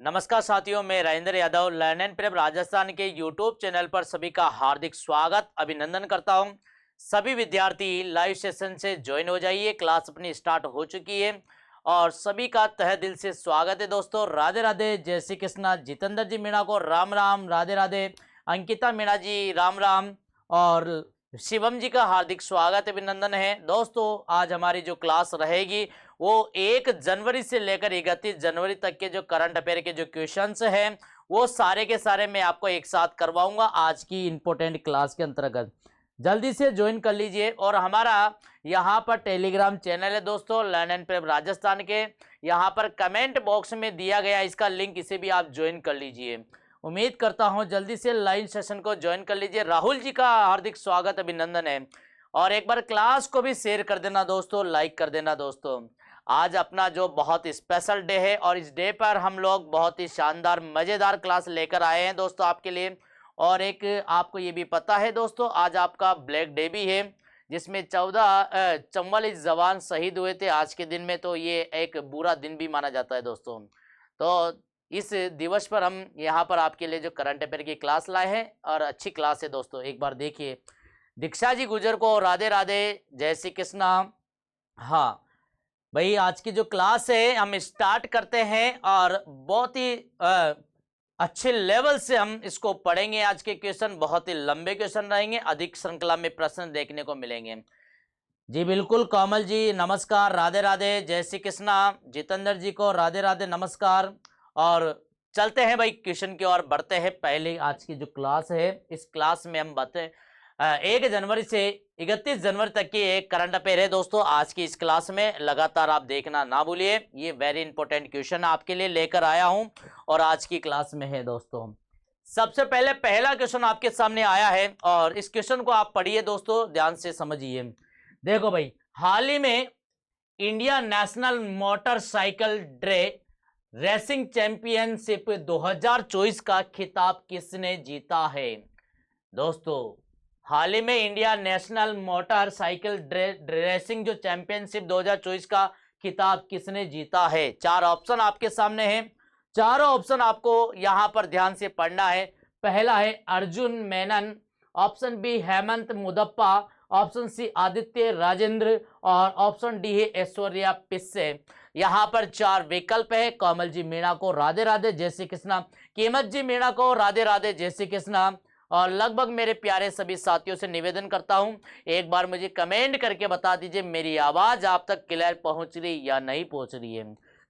नमस्कार साथियों, मैं Rajendra Yadav learn and prep Rajasthan के यूट्यूब चैनल पर सभी का हार्दिक स्वागत अभिनंदन करता हूं। सभी विद्यार्थी लाइव सेशन से ज्वाइन हो जाइए। क्लास अपनी स्टार्ट हो चुकी है और सभी का तहे दिल से स्वागत है दोस्तों। राधे राधे, जय श्री कृष्णा। जितेंद्र जी मीणा को राम राम, राधे राधे। अंकिता मीणा जी राम राम और शिवम जी का हार्दिक स्वागत अभिनंदन है दोस्तों। आज हमारी जो क्लास रहेगी वो 1 जनवरी से लेकर 31 जनवरी तक के जो करंट अफेयर के जो क्वेश्चंस हैं वो सारे के सारे मैं आपको एक साथ करवाऊंगा आज की इंपॉर्टेंट क्लास के अंतर्गत। जल्दी से ज्वाइन कर लीजिए। और हमारा यहाँ पर टेलीग्राम चैनल है दोस्तों, लर्न एंड प्रेप राजस्थान के। यहाँ पर कमेंट बॉक्स में दिया गया इसका लिंक, इसे भी आप ज्वाइन कर लीजिए। उम्मीद करता हूँ जल्दी से लाइव सेशन को ज्वाइन कर लीजिए। राहुल जी का हार्दिक स्वागत अभिनंदन है। और एक बार क्लास को भी शेयर कर देना दोस्तों, लाइक कर देना दोस्तों। आज अपना जो बहुत स्पेशल डे है और इस डे पर हम लोग बहुत ही शानदार मजेदार क्लास लेकर आए हैं दोस्तों आपके लिए। और एक आपको ये भी पता है दोस्तों, आज आपका ब्लैक डे भी है जिसमें 44 जवान शहीद हुए थे आज के दिन में। तो ये एक बुरा दिन भी माना जाता है दोस्तों। तो इस दिवस पर हम यहाँ पर आपके लिए जो करंट अफेयर की क्लास लाए हैं और अच्छी क्लास है दोस्तों। एक बार देखिए। दीक्षा जी गुजर को राधे राधे, जय श्री कृष्णा। हाँ भाई, आज की जो क्लास है हम स्टार्ट करते हैं और बहुत ही अच्छे लेवल से हम इसको पढ़ेंगे। आज के क्वेश्चन बहुत ही लंबे क्वेश्चन रहेंगे, अधिक श्रृंखला में प्रश्न देखने को मिलेंगे। जी बिल्कुल, कमल जी नमस्कार, राधे राधे, जय श्री कृष्णा। जितेंद्र जी को राधे राधे, नमस्कार। और चलते हैं भाई क्वेश्चन की ओर बढ़ते हैं। पहले आज की जो क्लास है इस क्लास में हम बातें 1 जनवरी से 31 जनवरी तक की एक करंट अफेयर है दोस्तों। आज की इस क्लास में लगातार आप देखना ना भूलिए, ये वेरी इंपॉर्टेंट क्वेश्चन आपके लिए लेकर आया हूं और आज की क्लास में है दोस्तों। सबसे पहले पहला क्वेश्चन आपके सामने आया है और इस क्वेश्चन को आप पढ़िए दोस्तों, ध्यान से समझिए। देखो भाई, हाल ही में India national motorcycle racing championship 2024 का खिताब किसने जीता है दोस्तों? हाल ही में इंडिया नेशनल मोटरसाइकिल रेसिंग जो चैंपियनशिप 2024 का खिताब किसने जीता है? 4 ऑप्शन आपके सामने हैं। चारों ऑप्शन आपको यहां पर ध्यान से पढ़ना है। पहला है Arjun Menon, option B Hemant Mudappa, option C Aditya Rajendra और ऑप्शन डी है ऐश्वर्या पिस्से। यहां पर 4 विकल्प है। कमल जी मीणा को राधे राधे, जय श्री कृष्णा। कीमत जी मीणा को राधे राधे, जय श्री कृष्णा। और लगभग मेरे प्यारे सभी साथियों से निवेदन करता हूं, एक बार मुझे कमेंट करके बता दीजिए मेरी आवाज आप तक क्लियर पहुंच रही या नहीं पहुंच रही है,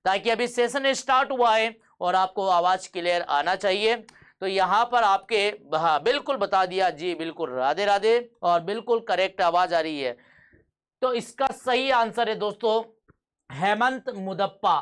ताकि अभी सेशन स्टार्ट हुआ है और आपको आवाज क्लियर आना चाहिए। तो यहाँ पर आपके हाँ बिल्कुल बता दिया जी, बिल्कुल राधे राधे और बिल्कुल करेक्ट आवाज आ रही है। तो इसका सही आंसर है दोस्तों हेमंत मुदप्पा।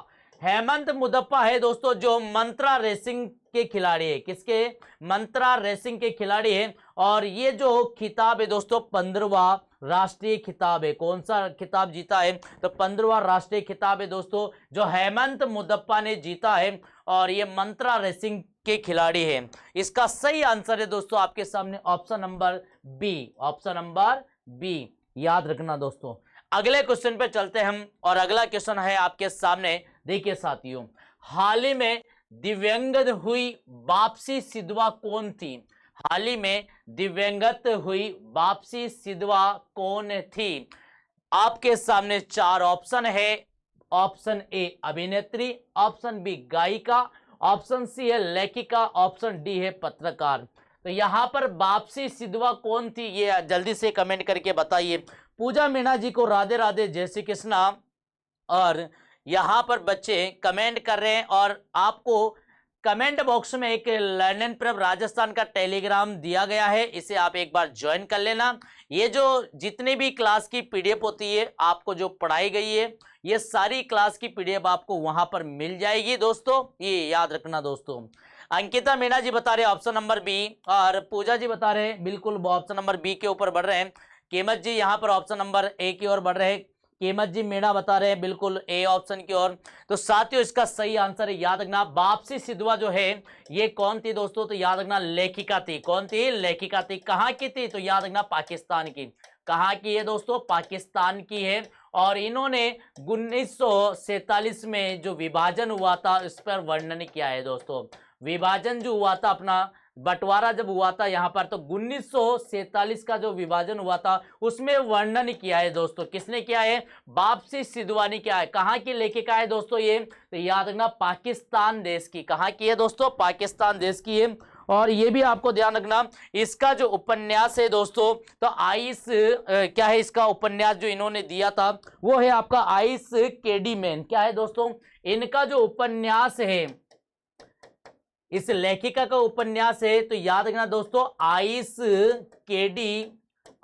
हेमंत मुदप्पा है दोस्तों जो मंत्रा रेसिंग के खिलाड़ी है। किसके? मंत्रा रेसिंग के खिलाड़ी है। और ये जो खिताब है दोस्तों 15वां राष्ट्रीय खिताब है। कौन सा खिताब जीता है? तो 15वां राष्ट्रीय खिताब है दोस्तों जो हेमंत मुदप्पा ने जीता है और ये मंत्रा रेसिंग के खिलाड़ी है। इसका सही आंसर है दोस्तों आपके सामने option number B. Option number B याद रखना दोस्तों। अगले क्वेश्चन पे चलते हैं हम और अगला क्वेश्चन है आपके सामने। देखिए साथियों, हाल ही में दिव्यांगत हुई वापसी सिद्धवा कौन थी? हाल ही में दिव्यांगत हुई वापसी सिद्धवा कौन थी? आपके सामने 4 ऑप्शन है। ऑप्शन ए अभिनेत्री, ऑप्शन बी गायिका, ऑप्शन सी है लेखिका, ऑप्शन डी है पत्रकार। तो यहां पर वापसी सिद्धवा कौन थी ये जल्दी से कमेंट करके बताइए। पूजा मीणा जी को राधे राधे, जय श्री कृष्णा। और यहां पर बच्चे कमेंट कर रहे हैं और आपको कमेंट बॉक्स में एक लर्न एंड प्रेप राजस्थान का टेलीग्राम दिया गया है, इसे आप एक बार ज्वाइन कर लेना। ये जो जितनी भी क्लास की पीडीएफ होती है आपको जो पढ़ाई गई है ये सारी क्लास की पीडीएफ आपको वहां पर मिल जाएगी दोस्तों, ये याद रखना दोस्तों। अंकिता मीणा जी बता रहे ऑप्शन नंबर बी और पूजा जी बता रहे हैं बिल्कुल वो ऑप्शन नंबर बी के ऊपर बढ़ रहे हैं। कीमत जी यहाँ पर ऑप्शन नंबर ए की ओर बढ़ रहे हैं। कीमत जी मीणा बता रहे हैं बिल्कुल ए ऑप्शन की ओर। तो साथियों इसका सही आंसर है, याद रखना वापसी सिद्धवा जो है ये कौन थी दोस्तों? तो याद रखना लेखिका थी। कौन थी? लेखिका थी। कहाँ की थी? तो याद रखना पाकिस्तान की। कहाँ की है दोस्तों? पाकिस्तान की है। और इन्होंने 1947 में जो विभाजन हुआ था इस पर वर्णन किया है दोस्तों। विभाजन जो हुआ था, अपना बंटवारा जब हुआ था यहाँ पर, तो 1947 का जो विभाजन हुआ था उसमें वर्णन किया है दोस्तों। किसने किया है? वापसी सिद्धवानी किया है। कहाँ की लेखिका है दोस्तों ये? तो याद रखना पाकिस्तान देश की। कहाँ की है दोस्तों? पाकिस्तान देश की है। और ये भी आपको ध्यान रखना, इसका जो उपन्यास है दोस्तों, तो आइस क्या है इसका उपन्यास जो इन्होंने दिया था, वो है आपका आइस केडी मैन। क्या है दोस्तों? इनका जो उपन्यास है, इस लेखिका का उपन्यास है, तो याद रखना दोस्तों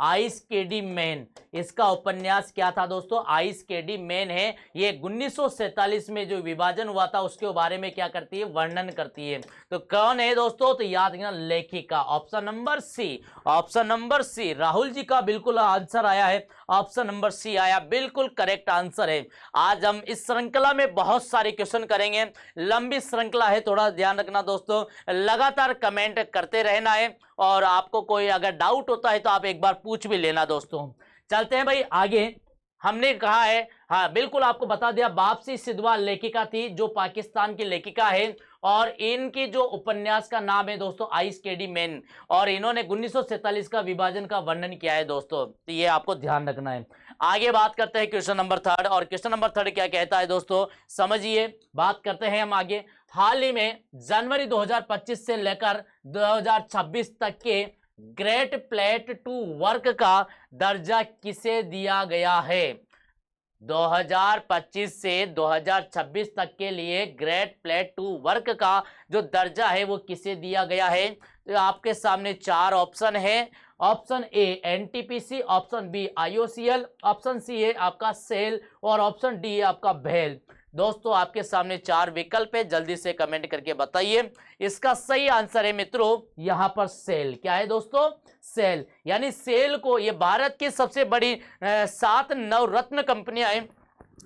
आइस केडी मैन। इसका उपन्यास क्या था दोस्तों? आइस केडी मैन है। ये 1947 में जो विभाजन हुआ था उसके बारे में क्या करती है? वर्णन करती है। तो कौन है दोस्तों? तो याद रखना लेखिका। Option number C, option number C Rahul ji का बिल्कुल आंसर आया है। ऑप्शन नंबर सी आया, बिल्कुल करेक्ट आंसर है। आज हम इस श्रृंखला में बहुत सारे क्वेश्चन करेंगे, लंबी श्रृंखला है, थोड़ा ध्यान रखना दोस्तों। लगातार कमेंट करते रहना है और आपको कोई अगर डाउट होता है तो आप एक बार पूछ भी लेना दोस्तों। चलते हैं भाई आगे। हमने कहा है, हाँ बिल्कुल आपको बता दिया, वापसी सिद्धवान लेखिका थी जो पाकिस्तान की लेखिका है, और इनकी जो उपन्यास का नाम है दोस्तों आइस केडी मैन, और इन्होंने 1947 का विभाजन का वर्णन किया है दोस्तों। तो ये आपको ध्यान रखना है। आगे बात करते हैं क्वेश्चन नंबर 3, और क्वेश्चन नंबर 3 क्या कहता है दोस्तों, समझिए। बात करते हैं हम आगे। हाल ही में जनवरी 2025 से लेकर 2026 तक के ग्रेट प्लेट टू वर्क का दर्जा किसे दिया गया है? 2025 से 2026 तक के लिए ग्रेट प्लेट टू वर्क का जो दर्जा है वो किसे दिया गया है? तो आपके सामने 4 ऑप्शन है। Option A NTPC, option B IOCL, option C है आपका सेल, और ऑप्शन डी है आपका भेल। दोस्तों आपके सामने 4 विकल्प है, जल्दी से कमेंट करके बताइए। इसका सही आंसर है मित्रों यहां पर सेल। क्या है दोस्तों? सेल। यानी सेल को, ये भारत की सबसे बड़ी 7 नवरत्न कंपनियां हैं।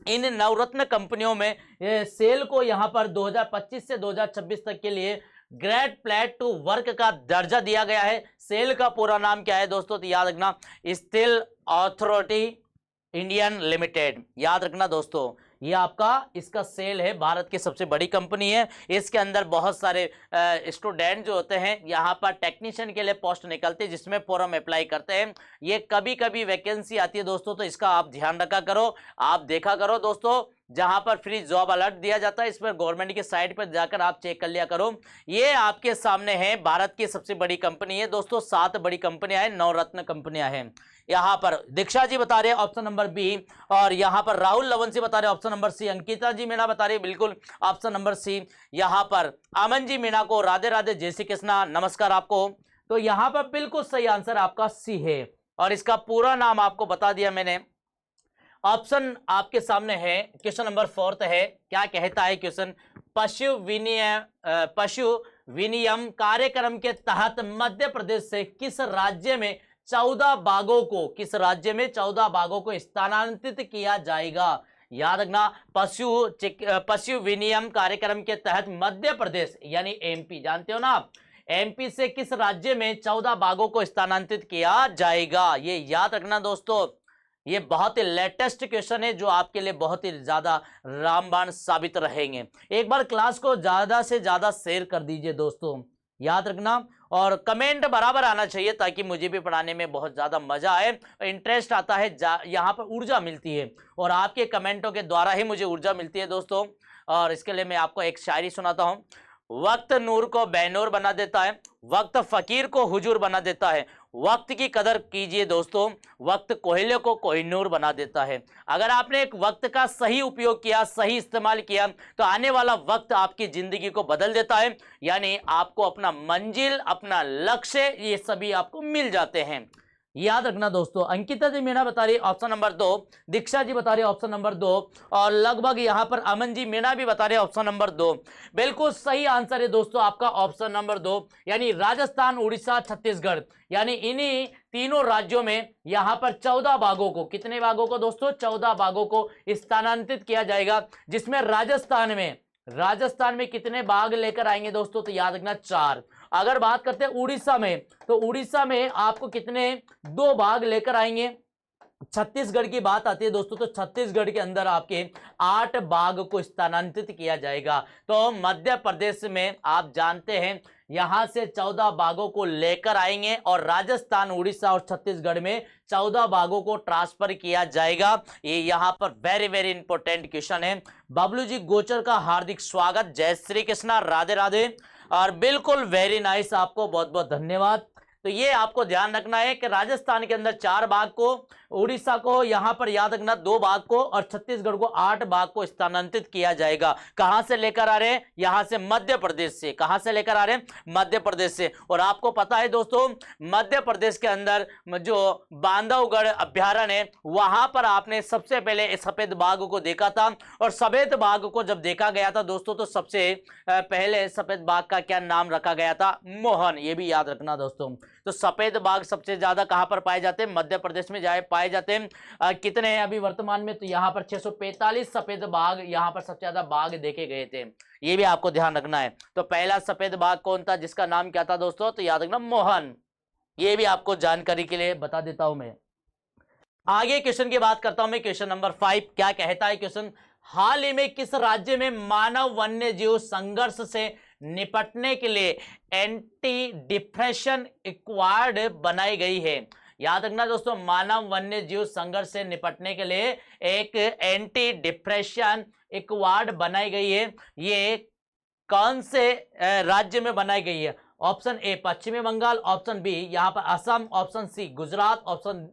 इन नवरत्न कंपनियों में सेल को यहां पर 2025 से 2026 तक के लिए ग्रेट प्लेट टू वर्क का दर्जा दिया गया है। सेल का पूरा नाम क्या है दोस्तों? तो याद रखना स्टील अथॉरिटी इंडियन लिमिटेड। याद रखना दोस्तों, ये आपका इसका सेल है, भारत की सबसे बड़ी कंपनी है। इसके अंदर बहुत सारे स्टूडेंट जो होते हैं यहाँ पर टेक्नीशियन के लिए पोस्ट निकलते हैं, जिसमें फॉर्म अप्लाई करते हैं। ये कभी कभी वैकेंसी आती है दोस्तों, तो इसका आप ध्यान रखा करो, आप देखा करो दोस्तों। जहां पर फ्री जॉब अलर्ट दिया जाता है, इस पर गवर्नमेंट की साइट पर जाकर आप चेक कर लिया करो। ये आपके सामने है, भारत की सबसे बड़ी कंपनी है दोस्तों। 7 बड़ी कंपनियां हैं, नवरत्न कंपनियां हैं। यहाँ पर दीक्षा जी बता रहे हैं ऑप्शन नंबर बी, और यहाँ पर राहुल लवंसी बता रहे हैं ऑप्शन नंबर सी, अंकिता जी मीणा बता रही है बिल्कुल ऑप्शन नंबर सी। यहाँ पर अमन जी मीणा को राधे राधे, जय श्री कृष्णा, नमस्कार आपको। तो यहाँ पर बिल्कुल सही आंसर आपका सी है, और इसका पूरा नाम आपको बता दिया मैंने। ऑप्शन आपके सामने है। क्वेश्चन नंबर 4 है, क्या कहता है क्वेश्चन? पशु विनियम कार्यक्रम के तहत मध्य प्रदेश से किस राज्य में 14 बाघों को, किस राज्य में 14 बाघों को स्थानांतरित किया जाएगा? याद रखना, पशु विनियम कार्यक्रम के तहत मध्य प्रदेश यानी एमपी, जानते हो ना आप, एमपी से किस राज्य में 14 बाघों को स्थानांतरित किया जाएगा? ये याद रखना दोस्तों। ये बहुत ही लेटेस्ट क्वेश्चन है जो आपके लिए बहुत ही ज्यादा रामबाण साबित रहेंगे। एक बार क्लास को ज्यादा से ज्यादा शेयर कर दीजिए दोस्तों, याद रखना, और कमेंट बराबर आना चाहिए ताकि मुझे भी पढ़ाने में बहुत ज्यादा मजा आए, इंटरेस्ट आता है, यहाँ पर ऊर्जा मिलती है, और आपके कमेंटों के द्वारा ही मुझे ऊर्जा मिलती है दोस्तों। और इसके लिए मैं आपको एक शायरी सुनाता हूँ। वक्त नूर को बेनूर बना देता है, वक्त फकीर को हुजूर बना देता है, वक्त की कदर कीजिए दोस्तों, वक्त कोयले को कोहिनूर बना देता है। अगर आपने एक वक्त का सही उपयोग किया, सही इस्तेमाल किया, तो आने वाला वक्त आपकी जिंदगी को बदल देता है। यानी आपको अपना मंजिल, अपना लक्ष्य, ये सभी आपको मिल जाते हैं। याद रखना दोस्तों। अंकिता जी मीणा बता रही है ऑप्शन नंबर 2, दीक्षा जी बता रही है ऑप्शन नंबर 2, और लगभग यहाँ पर अमन जी मीणा भी बता रहे हैं ऑप्शन नंबर 2। बिल्कुल सही आंसर है दोस्तों आपका ऑप्शन नंबर 2, यानी राजस्थान, उड़ीसा, छत्तीसगढ़, यानी इन्हीं तीनों राज्यों में यहाँ पर 14 बाघों को, कितने बाघों को दोस्तों? 14 बाघों को स्थानांतरित किया जाएगा, जिसमें राजस्थान में कितने बाघ लेकर आएंगे दोस्तों? तो याद रखना 4। अगर बात करते हैं उड़ीसा में, तो उड़ीसा में आपको कितने? 2 बाघ लेकर आएंगे। छत्तीसगढ़ की बात आती है दोस्तों, तो छत्तीसगढ़ के अंदर आपके 8 बाघ को स्थानांतरित किया जाएगा। तो मध्य प्रदेश में आप जानते हैं यहां से 14 बाघों को लेकर आएंगे और राजस्थान, उड़ीसा और छत्तीसगढ़ में 14 बाघों को ट्रांसफर किया जाएगा। ये यहां पर वेरी वेरी इंपॉर्टेंट क्वेश्चन है। बबलू जी गोचर का हार्दिक स्वागत, जय श्री कृष्णा, राधे राधे, और बिल्कुल वेरी नाइस, आपको बहुत बहुत धन्यवाद। तो ये आपको ध्यान रखना है कि राजस्थान के अंदर 4 बाघ को, उड़ीसा को यहां पर याद रखना 2 बाघ को, और छत्तीसगढ़ को 8 बाघ को स्थानांतरित किया जाएगा। कहां से लेकर आ रहे हैं? यहां से मध्य प्रदेश से। कहां से लेकर आ रहे हैं? मध्य प्रदेश से। और आपको पता है दोस्तों, मध्य प्रदेश के अंदर जो बांधवगढ़ अभ्यारण्य है, वहां पर आपने सबसे पहले सफेद बाघ को देखा था। और सफेद बाघ को जब देखा गया था दोस्तों, तो सबसे पहले सफेद बाघ का क्या नाम रखा गया था? मोहन। ये भी याद रखना दोस्तों। तो सफेद बाघ सबसे ज्यादा कहां पर पाए जाते हैं? मध्य प्रदेश में पाए जाते हैं। कितने हैं अभी वर्तमान में? तो यहां पर 645 सफेद बाघ, यहां पर सबसे ज्यादा बाघ देखे गए थे। ये भी आपको ध्यान रखना है। तो पहला सफेद बाघ कौन था जिसका नाम क्या था दोस्तों? तो याद रखना मोहन। ये भी आपको जानकारी के लिए बता देता हूं मैं। आगे क्वेश्चन की बात करता हूं मैं। क्वेश्चन नंबर 5 क्या कहता है क्वेश्चन? हाल ही में किस राज्य में मानव वन्य जीव संघर्ष से निपटने के लिए एंटी डिप्रेशन स्क्वाड बनाई गई है? याद रखना दोस्तों, मानव वन्य जीव संघर्ष से निपटने के लिए एक एंटी डिप्रेशन स्क्वाड बनाई गई है। ये कौन से राज्य में बनाई गई है? ऑप्शन ए पश्चिमी बंगाल, ऑप्शन बी यहां पर Assam, option C Gujarat, option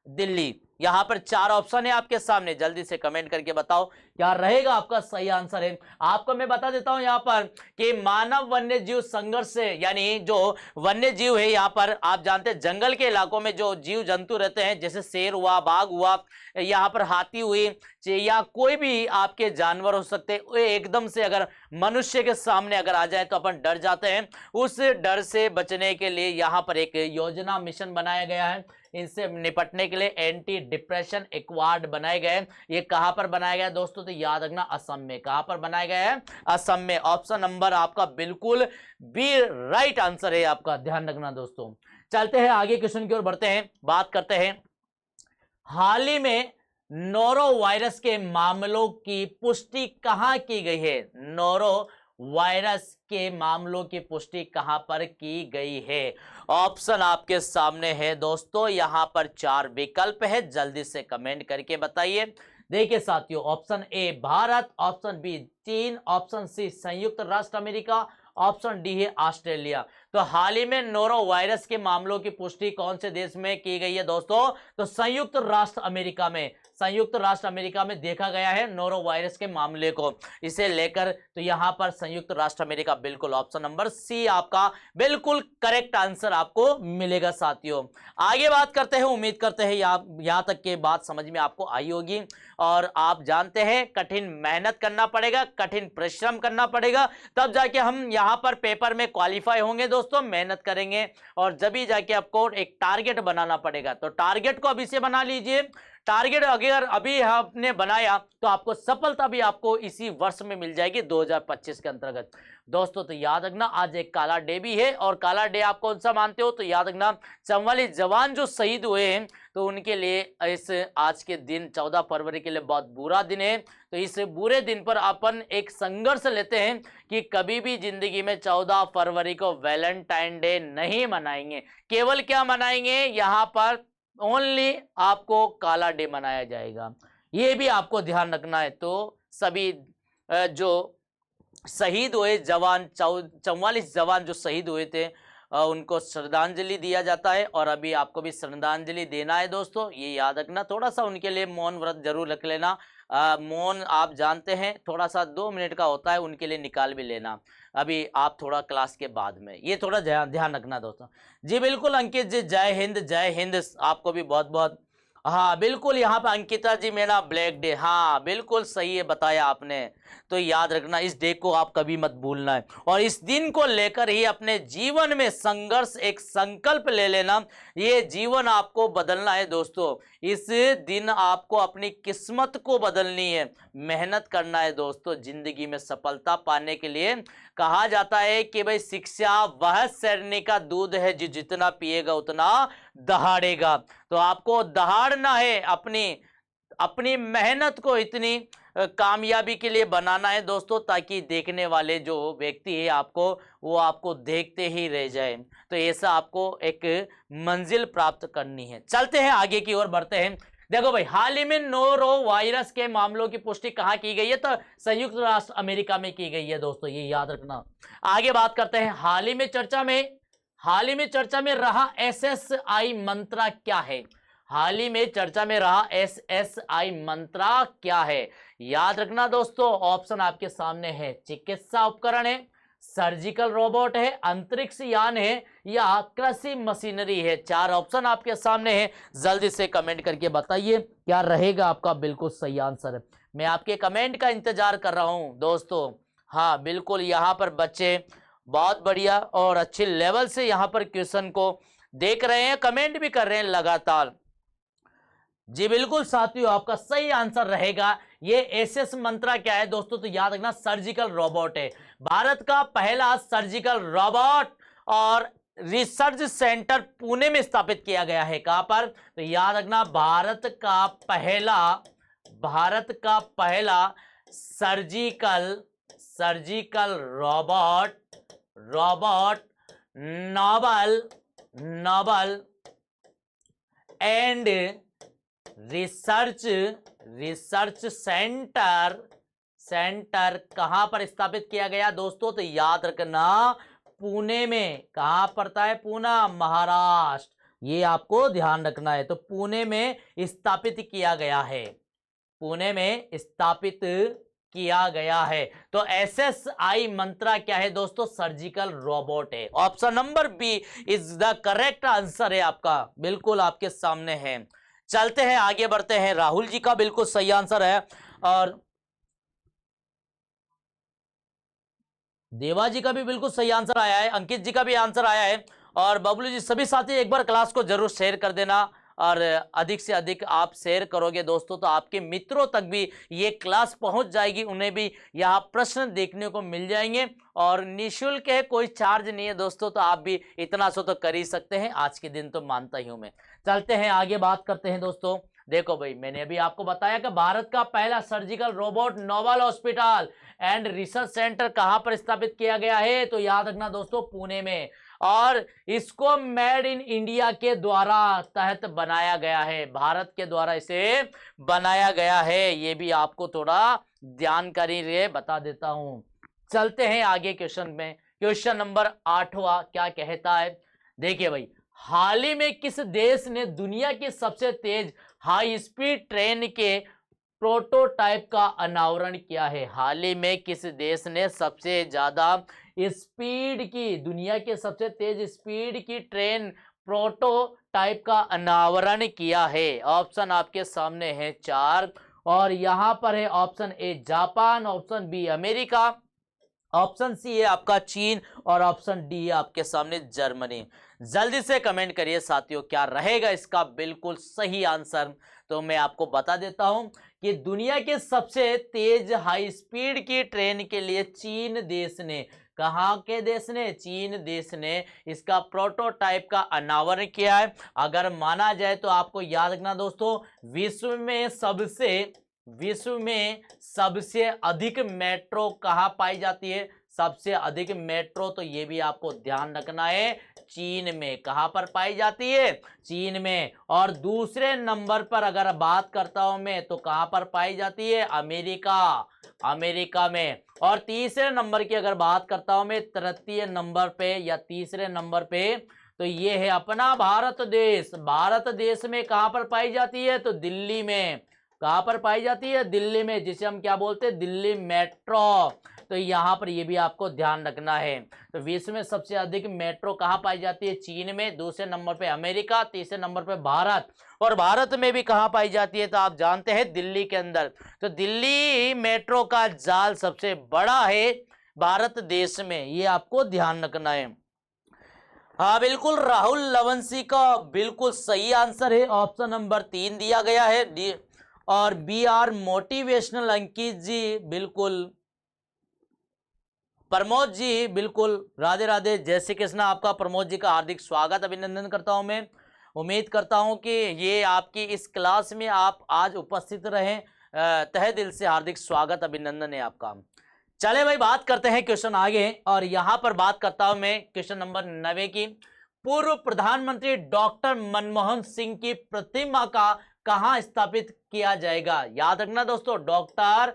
Delhi. यहां पर 4 ऑप्शन है आपके सामने, जल्दी से कमेंट करके बताओ क्या रहेगा आपका सही आंसर है। आपको मैं बता देता हूं यहां पर कि मानव वन्य जीव संघर्ष से, यानी जो वन्य जीव है, यहां पर आप जानते हैं जंगल के इलाकों में जो जीव जंतु रहते हैं, जैसे शेर हुआ, बाघ हुआ, यहां पर हाथी हुई, या कोई भी आपके जानवर हो सकते हैं, वो एकदम से अगर मनुष्य के सामने अगर आ जाए तो अपन डर जाते हैं। उस डर से बचने के लिए यहां पर एक योजना, मिशन बनाया गया है। इनसे निपटने के लिए एंटी डिप्रेशन स्क्वाड बनाए गए। ये कहां पर बनाया गया दोस्तों? तो याद रखना असम में। कहां पर बनाया गया है? असम में। ऑप्शन नंबर आपका बिल्कुल बी राइट आंसर है आपका, ध्यान रखना दोस्तों। चलते हैं आगे क्वेश्चन की ओर बढ़ते हैं, बात करते हैं। हाल ही में नोरो वायरस के मामलों की पुष्टि कहां की गई है? नोरो वायरस के मामलों की पुष्टि कहां पर की गई है? ऑप्शन आपके सामने है दोस्तों, यहां पर 4 विकल्प है, जल्दी से कमेंट करके बताइए। देखिए साथियों, option A Bharat, option B चीन, ऑप्शन सी संयुक्त राष्ट्र अमेरिका, ऑप्शन डी है ऑस्ट्रेलिया। तो हाल ही में नोरो वायरस के मामलों की पुष्टि कौन से देश में की गई है दोस्तों? तो संयुक्त राष्ट्र अमेरिका में। संयुक्त राष्ट्र अमेरिका में देखा गया है नोरो वायरस के मामले को, इसे लेकर तो यहां पर संयुक्त राष्ट्र अमेरिका, बिल्कुल ऑप्शन नंबर सी आपका बिल्कुल करेक्ट आंसर आपको मिलेगा साथियों। आगे बात करते हैं, उम्मीद करते हैं यहां तक के बात समझ में आपको आई होगी। और आप जानते हैं कठिन मेहनत करना पड़ेगा, कठिन परिश्रम करना पड़ेगा, तब जाके हम यहां पर पेपर में क्वालिफाई होंगे दोस्तों। मेहनत करेंगे और जब भी जाके आपको एक टारगेट बनाना पड़ेगा। तो टारगेट को अभी से बना लीजिए। टारगेट अगर अभी आपने बनाया तो आपको सफलता भी आपको इसी वर्ष में मिल जाएगी 2025 के अंतर्गत दोस्तों। तो याद रखना आज एक काला डे भी है, और काला डे आप कौन सा मानते हो? तो याद रखना 44 जवान जो शहीद हुए हैं, तो उनके लिए इस आज के दिन 14 फरवरी के लिए बहुत बुरा दिन है। तो इस बुरे दिन पर अपन एक संघर्ष लेते हैं कि कभी भी जिंदगी में 14 फरवरी को वैलेंटाइन डे नहीं मनाएंगे। केवल क्या मनाएंगे? यहाँ पर ओनली आपको काला डे मनाया जाएगा। ये भी आपको ध्यान रखना है। तो सभी जो शहीद हुए जवान, 44 जवान जो शहीद हुए थे, उनको श्रद्धांजलि दिया जाता है। और अभी आपको भी श्रद्धांजलि देना है दोस्तों, ये याद रखना। थोड़ा सा उनके लिए मौन व्रत जरूर रख लेना। मौन आप जानते हैं थोड़ा सा 2 मिनट का होता है, उनके लिए निकाल भी लेना अभी आप थोड़ा क्लास के बाद में। ये थोड़ा ध्यान रखना दोस्तों। जी बिल्कुल अंकित जी, जय हिंद जय हिंद, आपको भी बहुत बहुत। हाँ बिल्कुल, यहाँ पे अंकिता जी मेरा ब्लैक डे, हाँ बिल्कुल सही है बताया आपने। तो याद रखना, इस डे को आप कभी मत भूलना है और इस दिन को लेकर ही अपने जीवन में संघर्ष, एक संकल्प ले लेना। ये जीवन आपको बदलना है दोस्तों, इस दिन आपको अपनी किस्मत को बदलनी है, मेहनत करना है दोस्तों। जिंदगी में सफलता पाने के लिए कहा जाता है कि भाई शिक्षा वह शैरनी का दूध है जो जितना पिएगा उतना दहाड़ेगा। तो आपको दहाड़ना है, अपनी मेहनत को इतनी कामयाबी के लिए बनाना है दोस्तों, ताकि देखने वाले जो व्यक्ति है आपको, वो आपको देखते ही रह जाए। तो ऐसा आपको एक मंजिल प्राप्त करनी है। चलते हैं आगे की ओर बढ़ते हैं। देखो भाई, हाल ही में नोरो वायरस के मामलों की पुष्टि कहाँ की गई है? तो संयुक्त राष्ट्र अमेरिका में की गई है दोस्तों, ये याद रखना। आगे बात करते हैं, हाल ही में चर्चा में रहा SSI मंत्रा क्या है? हाल ही में चर्चा में रहा SSI मंत्रा क्या है? याद रखना दोस्तों, ऑप्शन आपके सामने है। चिकित्सा उपकरण है, सर्जिकल रोबोट है, अंतरिक्ष यान है या कृषि मशीनरी है। 4 ऑप्शन आपके सामने है, जल्दी से कमेंट करके बताइए क्या रहेगा आपका बिल्कुल सही आंसर। मैं आपके कमेंट का इंतजार कर रहा हूं दोस्तों। हाँ बिल्कुल, यहाँ पर बच्चे बहुत बढ़िया और अच्छे लेवल से यहाँ पर क्वेश्चन को देख रहे हैं, कमेंट भी कर रहे हैं लगातार। जी बिल्कुल साथियों, आपका सही आंसर रहेगा ये एसएस मंत्रा क्या है दोस्तों? तो याद रखना, सर्जिकल रोबोट है। भारत का पहला सर्जिकल रोबोट और रिसर्च सेंटर पुणे में स्थापित किया गया है। कहां पर? तो याद रखना, भारत का पहला surgical robot noble and research centre कहां पर स्थापित किया गया दोस्तों? तो याद रखना, पुणे में। कहां पड़ता है? पुणे, महाराष्ट्र। ये आपको ध्यान रखना है। तो पुणे में स्थापित किया गया है, पुणे में स्थापित किया गया है। तो SSI मंत्रा क्या है दोस्तों? सर्जिकल रोबोट है। Option number B is the correct answer है आपका, बिल्कुल आपके सामने है। चलते हैं आगे बढ़ते हैं। राहुल जी का बिल्कुल सही आंसर है और देवा जी का भी बिल्कुल सही आंसर आया है, अंकित जी का भी आंसर आया है और बबलू जी। सभी साथी एक बार क्लास को जरूर शेयर कर देना और अधिक से अधिक आप शेयर करोगे दोस्तों तो आपके मित्रों तक भी ये क्लास पहुंच जाएगी, उन्हें भी यहाँ प्रश्न देखने को मिल जाएंगे और निःशुल्क है, कोई चार्ज नहीं है दोस्तों। तो आप भी इतना सो तो कर ही सकते हैं, आज के दिन तो मानता ही हूं मैं। चलते हैं आगे बात करते हैं दोस्तों। देखो भाई, मैंने अभी आपको बताया कि भारत का पहला surgical robot Noble hospital and research centre कहां पर स्थापित किया गया है? तो याद रखना दोस्तों, पुणे में। और इसको मेड इन इंडिया के द्वारा तहत बनाया गया है, भारत के द्वारा इसे बनाया गया है। ये भी आपको थोड़ा जानकारी रहे, बता देता हूं। चलते हैं आगे क्वेश्चन में। क्वेश्चन नंबर 8वां क्या कहता है? देखिए भाई, हाल ही में किस देश ने दुनिया की सबसे तेज हाई स्पीड ट्रेन के प्रोटोटाइप का अनावरण किया है? हाल ही में किस देश ने सबसे ज्यादा स्पीड की, दुनिया के सबसे तेज स्पीड की ट्रेन प्रोटोटाइप का अनावरण किया है? ऑप्शन आपके सामने है 4 और यहां पर है option A Japan, option B America, option C है आपका चीन और ऑप्शन डी है आपके सामने जर्मनी। जल्दी से कमेंट करिए साथियों, क्या रहेगा इसका बिल्कुल सही आंसर? तो मैं आपको बता देता हूं कि दुनिया के सबसे तेज हाई स्पीड की ट्रेन के लिए चीन देश ने, कहां के देश ने? चीन देश ने इसका प्रोटोटाइप का अनावरण किया है। अगर माना जाए तो आपको याद रखना दोस्तों, विश्व में सबसे अधिक मेट्रो कहां पाई जाती है? सबसे अधिक मेट्रो, तो ये भी आपको ध्यान रखना है, चीन में। कहां पर पाई जाती है? चीन में। और दूसरे नंबर पर अगर बात करता हूं मैं, तो कहां पर पाई जाती है? अमेरिका में। और तीसरे नंबर की अगर बात करता हूं मैं, तृतीय नंबर पे या तीसरे नंबर पे, तो ये है अपना भारत देश। भारत देश में कहां पर पाई जाती है? तो दिल्ली में। कहां पर पाई जाती है? दिल्ली में, जिसे हम क्या बोलते हैं? दिल्ली मेट्रो। तो यहाँ पर ये भी आपको ध्यान रखना है। तो विश्व में सबसे अधिक मेट्रो कहाँ पाई जाती है? चीन में, दूसरे नंबर पे अमेरिका, तीसरे नंबर पे भारत, और भारत में भी कहाँ पाई जाती है? तो आप जानते हैं दिल्ली के अंदर। तो दिल्ली मेट्रो का जाल सबसे बड़ा है भारत देश में, ये आपको ध्यान रखना है। हाँ बिल्कुल, राहुल लवंशी का बिल्कुल सही आंसर है, ऑप्शन नंबर 3 दिया गया है डी। और बी आर मोटिवेशनल अंकित जी बिल्कुल, प्रमोद जी बिल्कुल, राधे राधे, जय श्री कृष्ण। आपका प्रमोद जी का हार्दिक स्वागत अभिनंदन करता हूं मैं। उम्मीद करता हूं कि ये आपकी इस क्लास में आप आज उपस्थित रहें। तहे दिल से हार्दिक स्वागत अभिनंदन है आपका। चले भाई, बात करते हैं क्वेश्चन आगे, और यहां पर बात करता हूं मैं क्वेश्चन नंबर 9 की। पूर्व प्रधानमंत्री डॉक्टर मनमोहन सिंह की प्रतिमा का कहां स्थापित किया जाएगा? याद रखना दोस्तों, डॉक्टर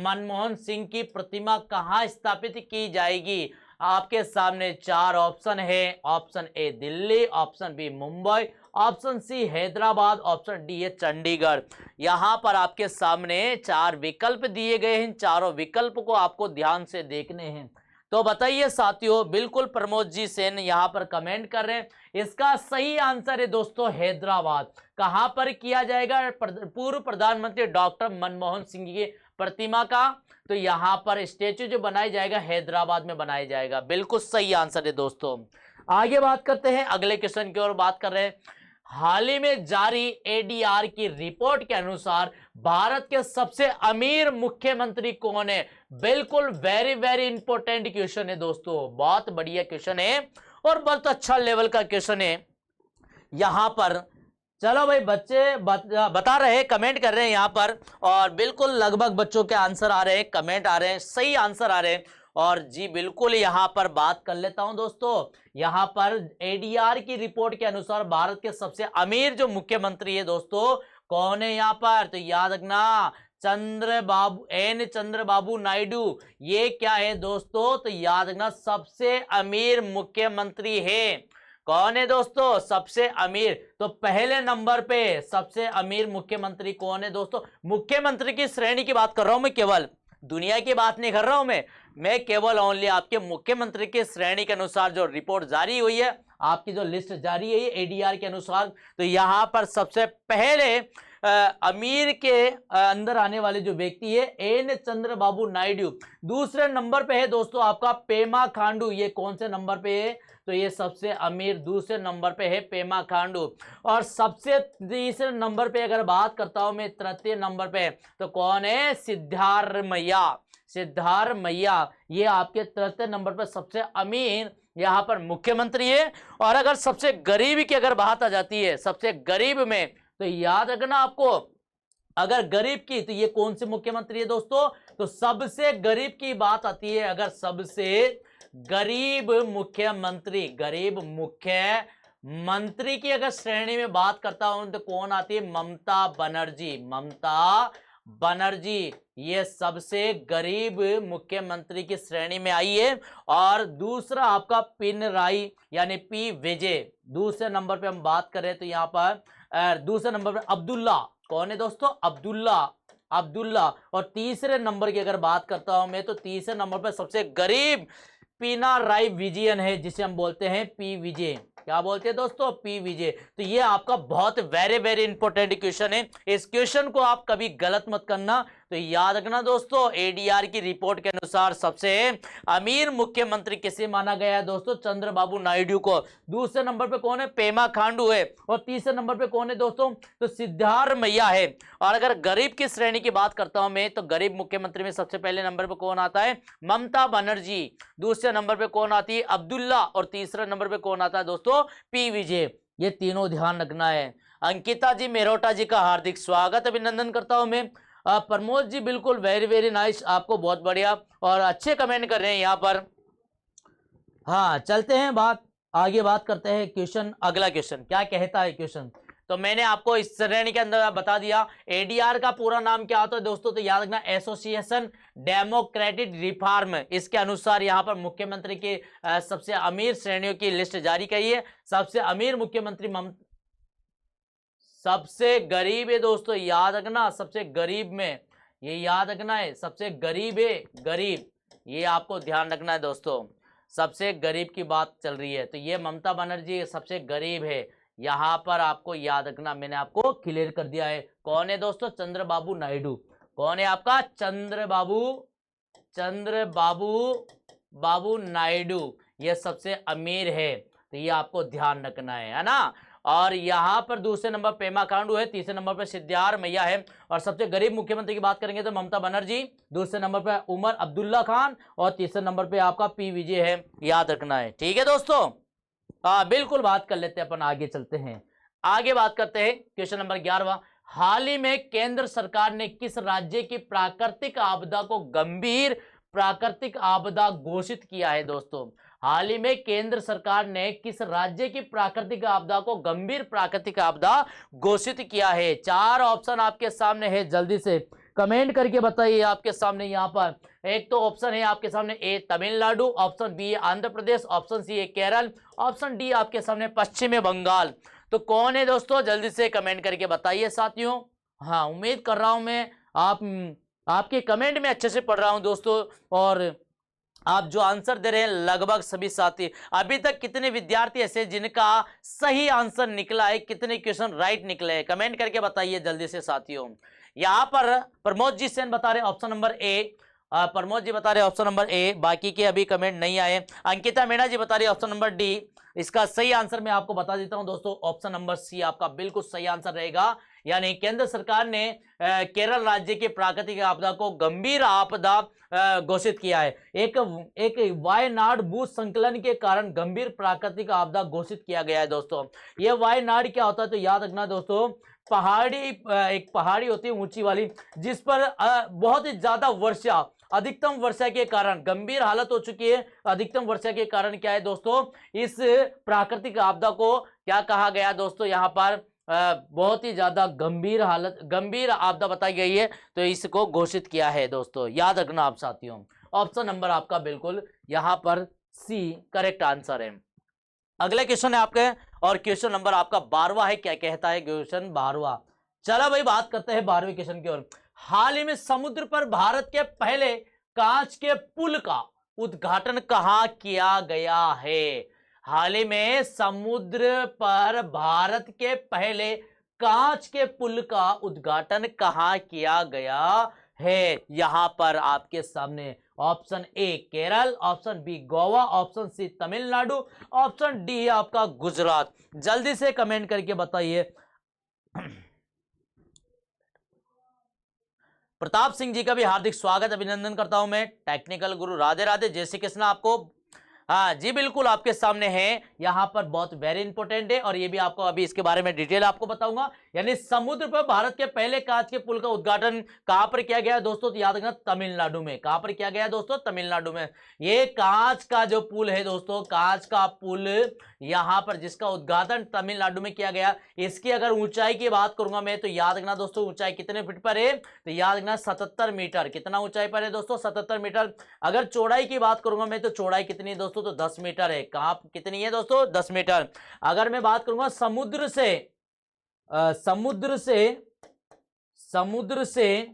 मनमोहन सिंह की प्रतिमा कहां स्थापित की जाएगी? आपके सामने 4 ऑप्शन है। Option A Delhi, option B Mumbai, option C Hyderabad, option D है चंडीगढ़। यहां पर आपके सामने 4 विकल्प दिए गए हैं, चारों विकल्प को आपको ध्यान से देखने हैं। तो बताइए साथियों, बिल्कुल प्रमोद जी सेन यहां पर कमेंट कर रहे हैं, इसका सही आंसर है दोस्तों हैदराबाद। कहां पर किया जाएगा पूर्व प्रधानमंत्री डॉक्टर मनमोहन सिंह की प्रतिमा का? तो यहां पर स्टेच्यू जो बनाया जाएगा हैदराबाद में बनाया जाएगा। बिल्कुल सही आंसर है दोस्तों। आगे बात करते हैं, अगले क्वेश्चन की ओर बात कर रहे हैं। हाल ही में जारी एडीआर की रिपोर्ट के अनुसार भारत के सबसे अमीर मुख्यमंत्री कौन है? बिल्कुल वेरी वेरी इंपॉर्टेंट क्वेश्चन है दोस्तों, बहुत बढ़िया क्वेश्चन है और बहुत अच्छा लेवल का क्वेश्चन है। यहां पर चलो भाई, बच्चे बता रहे हैं, कमेंट कर रहे हैं यहां पर, और बिल्कुल लगभग बच्चों के आंसर आ रहे हैं, कमेंट आ रहे हैं, सही आंसर आ रहे हैं। और जी बिल्कुल, यहां पर बात कर लेता हूं दोस्तों। यहां पर एडीआर की रिपोर्ट के अनुसार भारत के सबसे अमीर जो मुख्यमंत्री है दोस्तों, कौन है यहां पर? तो याद रखना, चंद्रबाबू नायडू। ये क्या है दोस्तों? तो याद रखना, सबसे अमीर मुख्यमंत्री है। कौन है दोस्तों सबसे अमीर? तो पहले नंबर पे सबसे अमीर मुख्यमंत्री कौन है दोस्तों? मुख्यमंत्री की श्रेणी की बात कर रहा हूं मैं, केवल दुनिया की बात नहीं कर रहा हूं मैं केवल ओनली आपके मुख्यमंत्री की श्रेणी के अनुसार जो रिपोर्ट जारी हुई है, आपकी जो लिस्ट जारी है एडीआर के अनुसार, तो यहां पर सबसे पहले अमीर के अंदर आने वाले जो व्यक्ति है एन चंद्रबाबू नायडू। दूसरे नंबर पे है दोस्तों आपका पेमा खांडू। ये कौन से नंबर पे है? तो ये सबसे अमीर दूसरे नंबर पे है पेमा खांडू। और सबसे तीसरे नंबर पे अगर बात करता हूं मैं, तृतीय नंबर पे, तो कौन है? सिद्धारमैया। सिद्धारमैया ये आपके तृतीय नंबर पर सबसे अमीर यहां पर मुख्यमंत्री है। और अगर सबसे गरीब की अगर बात आ जाती है, सबसे गरीब में, तो याद रखना आपको, अगर गरीब की, तो ये कौन से मुख्यमंत्री है दोस्तों? तो सबसे गरीब की बात आती है, अगर सबसे गरीब मुख्यमंत्री, गरीब मुख्यमंत्री की अगर श्रेणी में बात करता हूं, तो कौन आती है? ममता बनर्जी। ममता बनर्जी ये सबसे गरीब मुख्यमंत्री की श्रेणी में आई है। और दूसरा आपका पिनराई यानी पी विजय, दूसरे नंबर पे हम बात करें तो यहां पर दूसरे नंबर पे अब्दुल्ला। कौन है दोस्तों? अब्दुल्ला। और तीसरे नंबर की अगर बात करता हूं मैं, तो तीसरे नंबर पर सबसे गरीब पिनाराई विजयन है, जिसे हम बोलते हैं पी विजय। क्या बोलते हैं दोस्तों? पी विजय। तो ये आपका बहुत वेरी वेरी इंपॉर्टेंट क्वेश्चन है, इस क्वेश्चन को आप कभी गलत मत करना। तो याद रखना दोस्तों, एडीआर की रिपोर्ट के अनुसार सबसे अमीर मुख्यमंत्री किसे माना गया है दोस्तों? चंद्रबाबू नायडू को। दूसरे नंबर पे कौन है? पेमा खांडू है। और तीसरे नंबर पे कौन है दोस्तों? तो सिद्धारमैया है। और अगर गरीब की श्रेणी की बात करता हूं मैं, तो गरीब मुख्यमंत्री में सबसे पहले नंबर पे कौन आता है? ममता बनर्जी। दूसरे नंबर पे कौन आती है? अब्दुल्ला। और तीसरे नंबर पे कौन आता है दोस्तों? पी विजय। ये तीनों ध्यान रखना है। अंकिता जी मेहरोटा जी का हार्दिक स्वागत अभिनंदन करता हूं मैं। प्रमोद जी बिल्कुल वेरी वेरी नाइस, आपको बहुत बढ़िया और अच्छे कमेंट कर रहे हैं यहाँ पर। हाँ चलते हैं आगे बात करते हैं। क्वेश्चन, अगला क्वेश्चन क्या कहता है क्वेश्चन? तो मैंने आपको इस श्रेणी के अंदर बता दिया। एडीआर का पूरा नाम क्या होता है दोस्तों? तो याद रखना, एसोसिएशन डेमोक्रेटिक रिफॉर्म। इसके अनुसार यहाँ पर मुख्यमंत्री की सबसे अमीर श्रेणियों की लिस्ट जारी की है। सबसे अमीर मुख्यमंत्री सबसे गरीब है दोस्तों, याद रखना, सबसे गरीब में, ये याद रखना है, सबसे गरीब है, गरीब। ये आपको ध्यान रखना है दोस्तों। सबसे गरीब की बात चल रही है तो ये ममता बनर्जी सबसे गरीब है, यहाँ पर आपको याद रखना। मैंने आपको क्लियर कर दिया है। कौन है दोस्तों? चंद्रबाबू नायडू। कौन है आपका? चंद्रबाबू नायडू, ये सबसे अमीर है। तो ये आपको ध्यान रखना है ना। और यहाँ पर दूसरे नंबर पेमा खांडू है, तीसरे नंबर पर सिद्धारमैया है। और सबसे गरीब मुख्यमंत्री की बात करेंगे तो ममता बनर्जी, दूसरे नंबर पर उमर अब्दुल्ला खान और तीसरे नंबर पे आपका पी विजय है। याद रखना है, ठीक है दोस्तों। बिल्कुल बात कर लेते हैं अपन, आगे चलते हैं। आगे बात करते हैं क्वेश्चन नंबर 11वां। हाल ही में केंद्र सरकार ने किस राज्य की प्राकृतिक आपदा को गंभीर प्राकृतिक आपदा घोषित किया है दोस्तों? हाल ही में केंद्र सरकार ने किस राज्य की प्राकृतिक आपदा को गंभीर प्राकृतिक आपदा घोषित किया है? 4 ऑप्शन आपके सामने है, जल्दी से कमेंट करके बताइए। आपके सामने यहाँ पर एक तो ऑप्शन है आपके सामने ए Tamil Nadu, option B Andhra Pradesh, option C है केरल, ऑप्शन डी आपके सामने पश्चिमी बंगाल। तो कौन है दोस्तों? जल्दी से कमेंट करके बताइए साथियों। हाँ, उम्मीद कर रहा हूं मैं आपके कमेंट में अच्छे से पढ़ रहा हूं दोस्तों। और आप जो आंसर दे रहे हैं लगभग सभी साथी। अभी तक कितने विद्यार्थी ऐसे जिनका सही आंसर निकला है, कितने क्वेश्चन राइट निकले हैं, कमेंट करके बताइए जल्दी से साथियों। यहां पर प्रमोद जी सेन बता रहे option number A, Pramod ji बता रहे ऑप्शन नंबर ए, बाकी के अभी कमेंट नहीं आए। अंकिता मीणा जी बता रही ऑप्शन नंबर डी। इसका सही आंसर मैं आपको बता देता हूं दोस्तों, ऑप्शन नंबर सी आपका बिल्कुल सही आंसर रहेगा। यानी केंद्र सरकार ने केरल राज्य की प्राकृतिक आपदा को गंभीर आपदा घोषित किया है। एक वायनाड भूस्खलन के कारण गंभीर प्राकृतिक आपदा घोषित किया गया है दोस्तों। यह वायनाड क्या होता है तो याद रखना दोस्तों, एक पहाड़ी होती है ऊंची वाली, जिस पर बहुत ही ज्यादा वर्षा, अधिकतम वर्षा के कारण गंभीर हालत हो चुकी है। अधिकतम वर्षा के कारण क्या है दोस्तों, इस प्राकृतिक आपदा को क्या कहा गया दोस्तों? यहाँ पर बहुत ही ज्यादा गंभीर आपदा बताई गई है, तो इसको घोषित किया है दोस्तों। याद रखना आप साथियों, ऑप्शन नंबर आपका बिल्कुल यहाँ पर सी करेक्ट आंसर है। अगला क्वेश्चन है आपके, और क्वेश्चन नंबर आपका 12वां है। क्या कहता है क्वेश्चन 12वां? चलो भाई बात करते हैं 12वें क्वेश्चन की ओर। हाल ही में समुद्र पर भारत के पहले कांच के पुल का उद्घाटन कहां किया गया है? हाल ही में समुद्र पर भारत के पहले कांच के पुल का उद्घाटन कहां किया गया है? यहां पर आपके सामने option A Kerala, option B Goa, option C Tamil Nadu, option D है आपका गुजरात। जल्दी से कमेंट करके बताइए। प्रताप सिंह जी का भी हार्दिक स्वागत अभिनंदन करता हूं मैं। टेक्निकल गुरु राधे राधे, जय श्री कृष्ण आपको। हाँ जी बिल्कुल आपके सामने है, यहाँ पर बहुत वेरी इंपॉर्टेंट है, और ये भी आपको अभी इसके बारे में डिटेल आपको बताऊंगा। यानी समुद्र पर भारत के पहले कांच के पुल का उद्घाटन कहां पर किया गया दोस्तों? तो याद रखना तमिलनाडु में। कहां पर किया गया दोस्तों? तमिलनाडु में। ये कांच का जो पुल है दोस्तों, कांच का पुल यहाँ पर जिसका उद्घाटन तमिलनाडु में किया गया, इसकी अगर ऊंचाई की बात करूंगा मैं तो याद रखना दोस्तों, ऊंचाई कितने फीट पर है? तो याद रखना 77 मीटर। कितना ऊंचाई पर है दोस्तों? 77 मीटर। अगर चौड़ाई की बात करूंगा मैं तो चौड़ाई कितनी है दोस्तों? तो 10 मीटर है। कहां कितनी है दोस्तों? 10 मीटर। अगर मैं बात करूंगा समुद्र से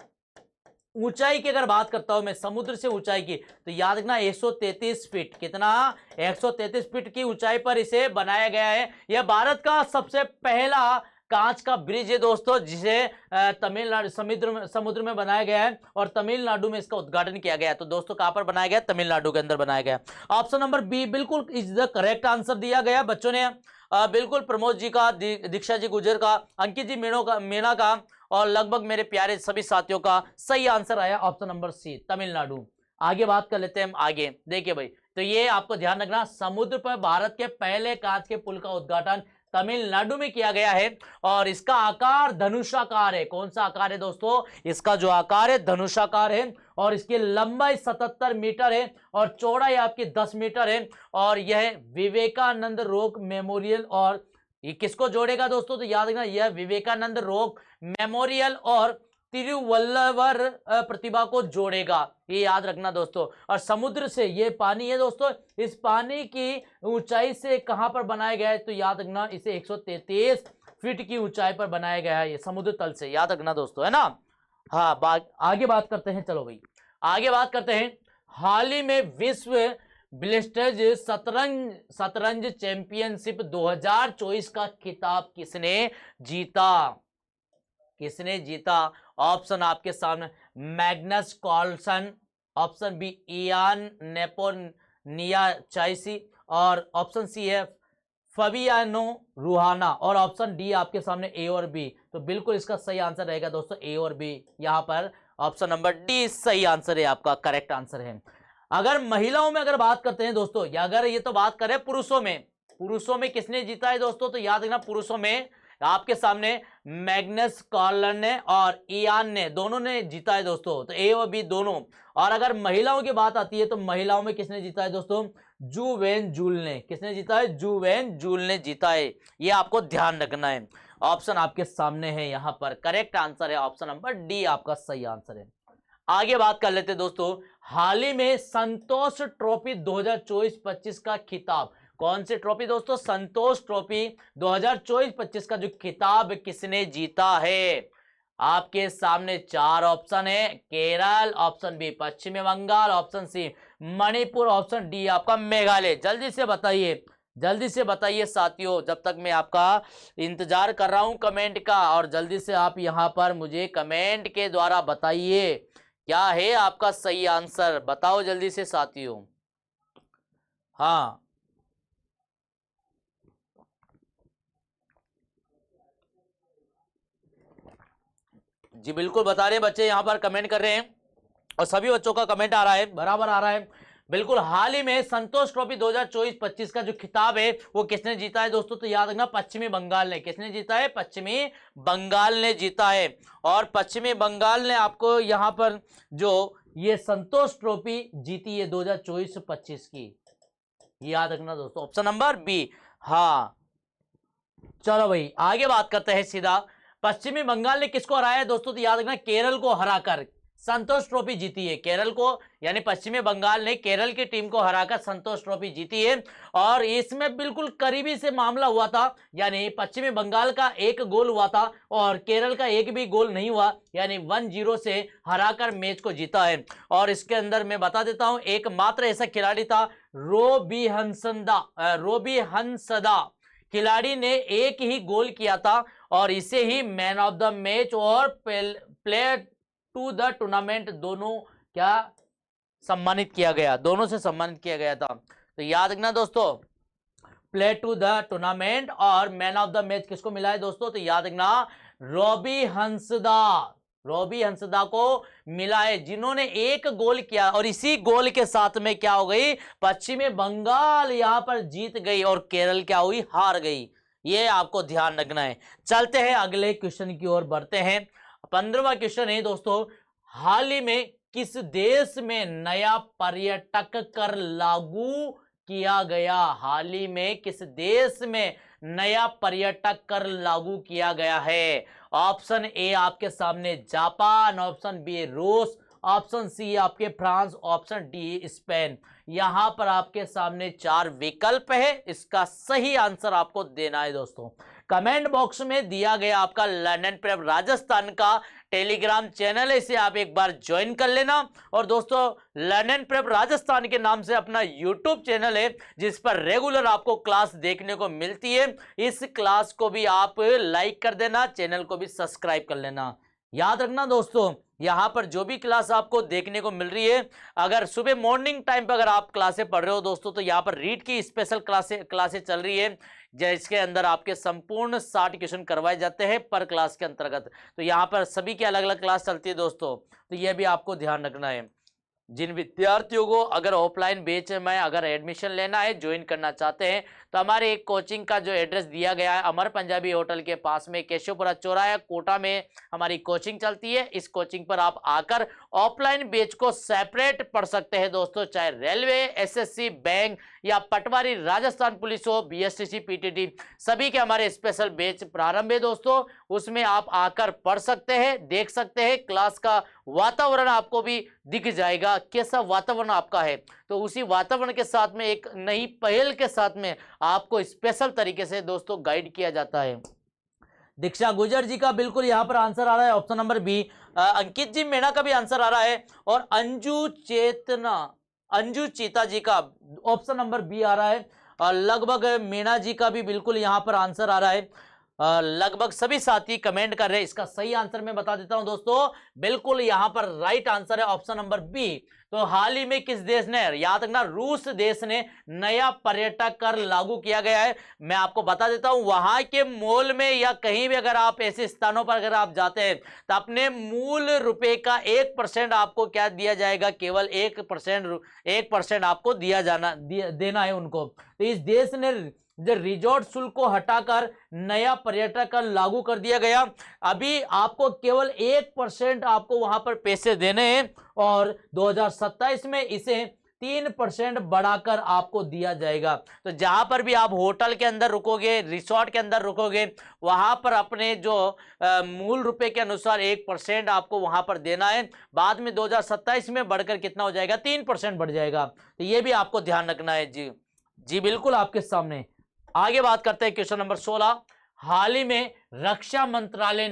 ऊंचाई की अगर बात करता हूं मैं, समुद्र से ऊंचाई की, तो याद रखना 133 फीट। कितना? 133 फीट की ऊंचाई पर इसे बनाया गया है। यह भारत का सबसे पहला कांच का ब्रिज है दोस्तों, जिसे तमिलनाडु समुद्र में बनाया गया है, और तमिलनाडु में इसका उद्घाटन किया गया है। तो दोस्तों कहां पर बनाया गया? तमिलनाडु के अंदर बनाया गया। ऑप्शन नंबर बी बिल्कुल इज द करेक्ट आंसर दिया गया बच्चों ने। बिल्कुल प्रमोद जी का, दीक्षा जी गुजर का, अंकित जी मीणा का, और लगभग मेरे प्यारे सभी साथियों का सही आंसर आया ऑप्शन नंबर सी तमिलनाडु। आगे बात कर लेते हैं हम। आगे देखिए भाई, तो ये आपको ध्यान रखना, समुद्र पर भारत के पहले कांच के पुल का उद्घाटन तमिलनाडु में किया गया है, और इसका आकार धनुषाकार है। कौन सा आकार है दोस्तों? इसका जो आकार है धनुषाकार है, और इसकी लंबाई 77 मीटर है, और चौड़ाई आपकी 10 मीटर है। और यह विवेकानंद रॉक मेमोरियल, और ये किसको जोड़ेगा दोस्तों? तो याद रखना, यह विवेकानंद रॉक मेमोरियल और तिरुवल्लवर प्रतिभा को जोड़ेगा। ये याद रखना दोस्तों। और समुद्र से ये पानी है दोस्तों, इस पानी की ऊंचाई से कहां पर बनाया गया है? तो याद रखना, इसे 133 फीट की ऊंचाई पर बनाया गया है, ये समुद्र तल से। याद रखना दोस्तों, है ना। हाँ, आगे बात करते हैं। चलो भाई आगे बात करते हैं। हाल ही में विश्व ब्लिस्टर्स शतरंज चैंपियनशिप 2024 का खिताब किसने जीता? किसने जीता? ऑप्शन आपके सामने, Magnus Carlsen, option B Ian Nepomniachtchi, और ऑप्शन सी है फबियानो रूहाना, और ऑप्शन डी आपके सामने ए और बी। तो बिल्कुल इसका सही आंसर रहेगा दोस्तों ए और बी। यहां पर ऑप्शन नंबर डी सही आंसर है, आपका करेक्ट आंसर है। अगर महिलाओं में अगर बात करते हैं दोस्तों, या अगर ये तो बात करें पुरुषों में किसने जीता है दोस्तों, तो याद रखना पुरुषों में आपके सामने मैग्नस कार्लन ने और इयान ने, दोनों ने जीता है दोस्तों, तो ए और बी दोनों। और अगर महिलाओं की बात आती है तो महिलाओं में किसने जीता है दोस्तों? जू वेन जूल ने। किसने जीता है? जू वेन जूल ने जीता है। ये आपको ध्यान रखना है। ऑप्शन आपके सामने है, यहां पर करेक्ट आंसर है ऑप्शन नंबर डी आपका सही आंसर है। आगे बात कर लेते दोस्तों, हाल ही में संतोष ट्रॉफी 2024-25 का खिताब, कौन सी ट्रॉफी दोस्तों? संतोष ट्रॉफी 2024-25 का जो खिताब किसने जीता है? आपके सामने चार ऑप्शन है, केरल, ऑप्शन बी पश्चिमी Bengal, option C Manipur, option D आपका मेघालय। जल्दी से बताइए साथियों, जब तक मैं आपका इंतजार कर रहा हूं कमेंट का, और जल्दी से आप यहां पर मुझे कमेंट के द्वारा बताइए क्या है आपका सही आंसर। बताओ जल्दी से साथियों। हाँ, जी बिल्कुल बता रहे हैं बच्चे, यहां पर कमेंट कर रहे हैं और सभी बच्चों का कमेंट आ रहा है, बराबर आ रहा है। बिल्कुल, हाल ही में संतोष ट्रॉफी 2024-25 का जो खिताब है वो किसने जीता है दोस्तों? तो याद रखना पश्चिमी बंगाल ने। किसने जीता है? पश्चिमी बंगाल ने जीता है। और पश्चिमी बंगाल ने आपको यहां पर जो ये संतोष ट्रॉफी जीती है 2024-25 की, याद रखना दोस्तों, ऑप्शन नंबर बी। हाँ, चलो भाई आगे बात करते हैं सीधा। पश्चिमी बंगाल ने किसको हराया है दोस्तों? तो याद रखना केरल को हराकर संतोष ट्रॉफी जीती है। केरल को, यानी पश्चिमी बंगाल ने केरल की टीम को हराकर संतोष ट्रॉफी जीती है। और इसमें बिल्कुल करीबी से मामला हुआ था, यानी पश्चिमी बंगाल का एक गोल हुआ था और केरल का एक भी गोल नहीं हुआ, यानी 1-0 से हराकर मैच को जीता है। और इसके अंदर मैं बता देता हूं, एकमात्र ऐसा खिलाड़ी था रोबी हंसदा खिलाड़ी ने एक ही गोल किया था, और इसे ही मैन ऑफ द मैच और प्लेयर टू द टूर्नामेंट दोनों क्या सम्मानित किया गया, दोनों से सम्मानित किया गया था। तो याद रखना दोस्तों, प्लेयर टू द टूर्नामेंट और मैन ऑफ द मैच किसको मिला है दोस्तों? तो याद रखना रॉबी हंसदा को मिला है, जिन्होंने एक गोल किया। और इसी गोल के साथ में क्या हो गई? पश्चिमी बंगाल यहां पर जीत गई और केरल क्या हुई? हार गई। ये आपको ध्यान रखना है। चलते हैं अगले क्वेश्चन की ओर बढ़ते हैं। 15वां क्वेश्चन है दोस्तों, हाल ही में किस देश में नया पर्यटक कर लागू किया गया? हाल ही में किस देश में नया पर्यटक कर लागू किया गया है? ऑप्शन ए आपके सामने जापान, ऑप्शन बी रूस, ऑप्शन सी आपके फ्रांस, ऑप्शन डी स्पेन। यहां पर आपके सामने चार विकल्प है, इसका सही आंसर आपको देना है दोस्तों। कमेंट बॉक्स में दिया गया आपका लर्न प्रेप राजस्थान का टेलीग्राम चैनल है, इसे आप एक बार ज्वाइन कर लेना। और दोस्तों, लर्न प्रेप राजस्थान के नाम से अपना यूट्यूब चैनल है, जिस पर रेगुलर आपको क्लास देखने को मिलती है। इस क्लास को भी आप लाइक कर देना, चैनल को भी सब्सक्राइब कर लेना। याद रखना दोस्तों, यहां पर जो भी क्लास आपको देखने को मिल रही है, अगर सुबह मॉर्निंग टाइम पर अगर आप क्लासें पढ़ रहे हो दोस्तों, तो यहां पर रीड की स्पेशल क्लासें चल रही है, जिसके अंदर आपके संपूर्ण 60 क्वेश्चन करवाए जाते हैं पर क्लास के अंतर्गत। तो यहां पर सभी की अलग अलग क्लास चलती है दोस्तों, तो यह भी आपको ध्यान रखना है। जिन विद्यार्थियों को अगर ऑफलाइन बैच में अगर एडमिशन लेना है, ज्वाइन करना चाहते हैं, तो हमारे एक कोचिंग का जो एड्रेस दिया गया है, अमर पंजाबी होटल के पास में केशवपुरा चौराहा कोटा में हमारी कोचिंग चलती है। इस कोचिंग पर आप आकर ऑफलाइन बैच को सेपरेट पढ़ सकते हैं दोस्तों, चाहे रेलवे, एसएससी, बैंक या पटवारी, राजस्थान पुलिस हो, बीएसटीसी, पीटीटी, सभी के हमारे स्पेशल बैच प्रारंभ है दोस्तों। उसमें आप आकर पढ़ सकते हैं, देख सकते हैं, क्लास का वातावरण आपको भी दिख जाएगा, कैसा वातावरण आपका है। तो उसी वातावरण के साथ में एक नई पहल के साथ में आपको स्पेशल तरीके से दोस्तों गाइड किया जाता है। दीक्षा गुजर जी का बिल्कुल यहां पर आंसर आ रहा है ऑप्शन नंबर बी। अंकित जी मीणा का भी आंसर आ रहा है, और अंजू चेतना अंजू चीता जी का ऑप्शन नंबर बी आ रहा है। और लगभग मीना जी का भी बिल्कुल यहां पर आंसर आ रहा है। लगभग सभी साथी कमेंट कर रहे हैं। इसका सही आंसर मैं बता देता हूं दोस्तों, बिल्कुल यहां पर राइट आंसर है ऑप्शन नंबर बी। तो हाल ही में किस देश ने, याद रखना रूस देश ने नया पर्यटक कर लागू किया गया है। मैं आपको बता देता हूं, वहां के मॉल में या कहीं भी अगर आप ऐसे स्थानों पर अगर आप जाते हैं तो अपने मूल रुपए का 1% आपको क्या दिया जाएगा, केवल 1% आपको देना है उनको। तो इस देश ने जो रिजॉर्ट शुल्क को हटाकर नया पर्यटक कर लागू कर दिया गया। अभी आपको केवल 1% आपको वहां पर पैसे देने हैं और 2027 में इसे 3% बढ़ाकर आपको दिया जाएगा। तो जहां पर भी आप होटल के अंदर रुकोगे, रिसोर्ट के अंदर रुकोगे, वहां पर अपने जो मूल रुपए के अनुसार 1% आपको वहां पर देना है। बाद में 2027 में बढ़कर कितना हो जाएगा, 3% बढ़ जाएगा। तो ये भी आपको ध्यान रखना है जी। जी बिल्कुल आपके सामने। आगे बात करते हैं क्वेश्चन नंबर 16। हाल ही में रक्षा मंत्रालय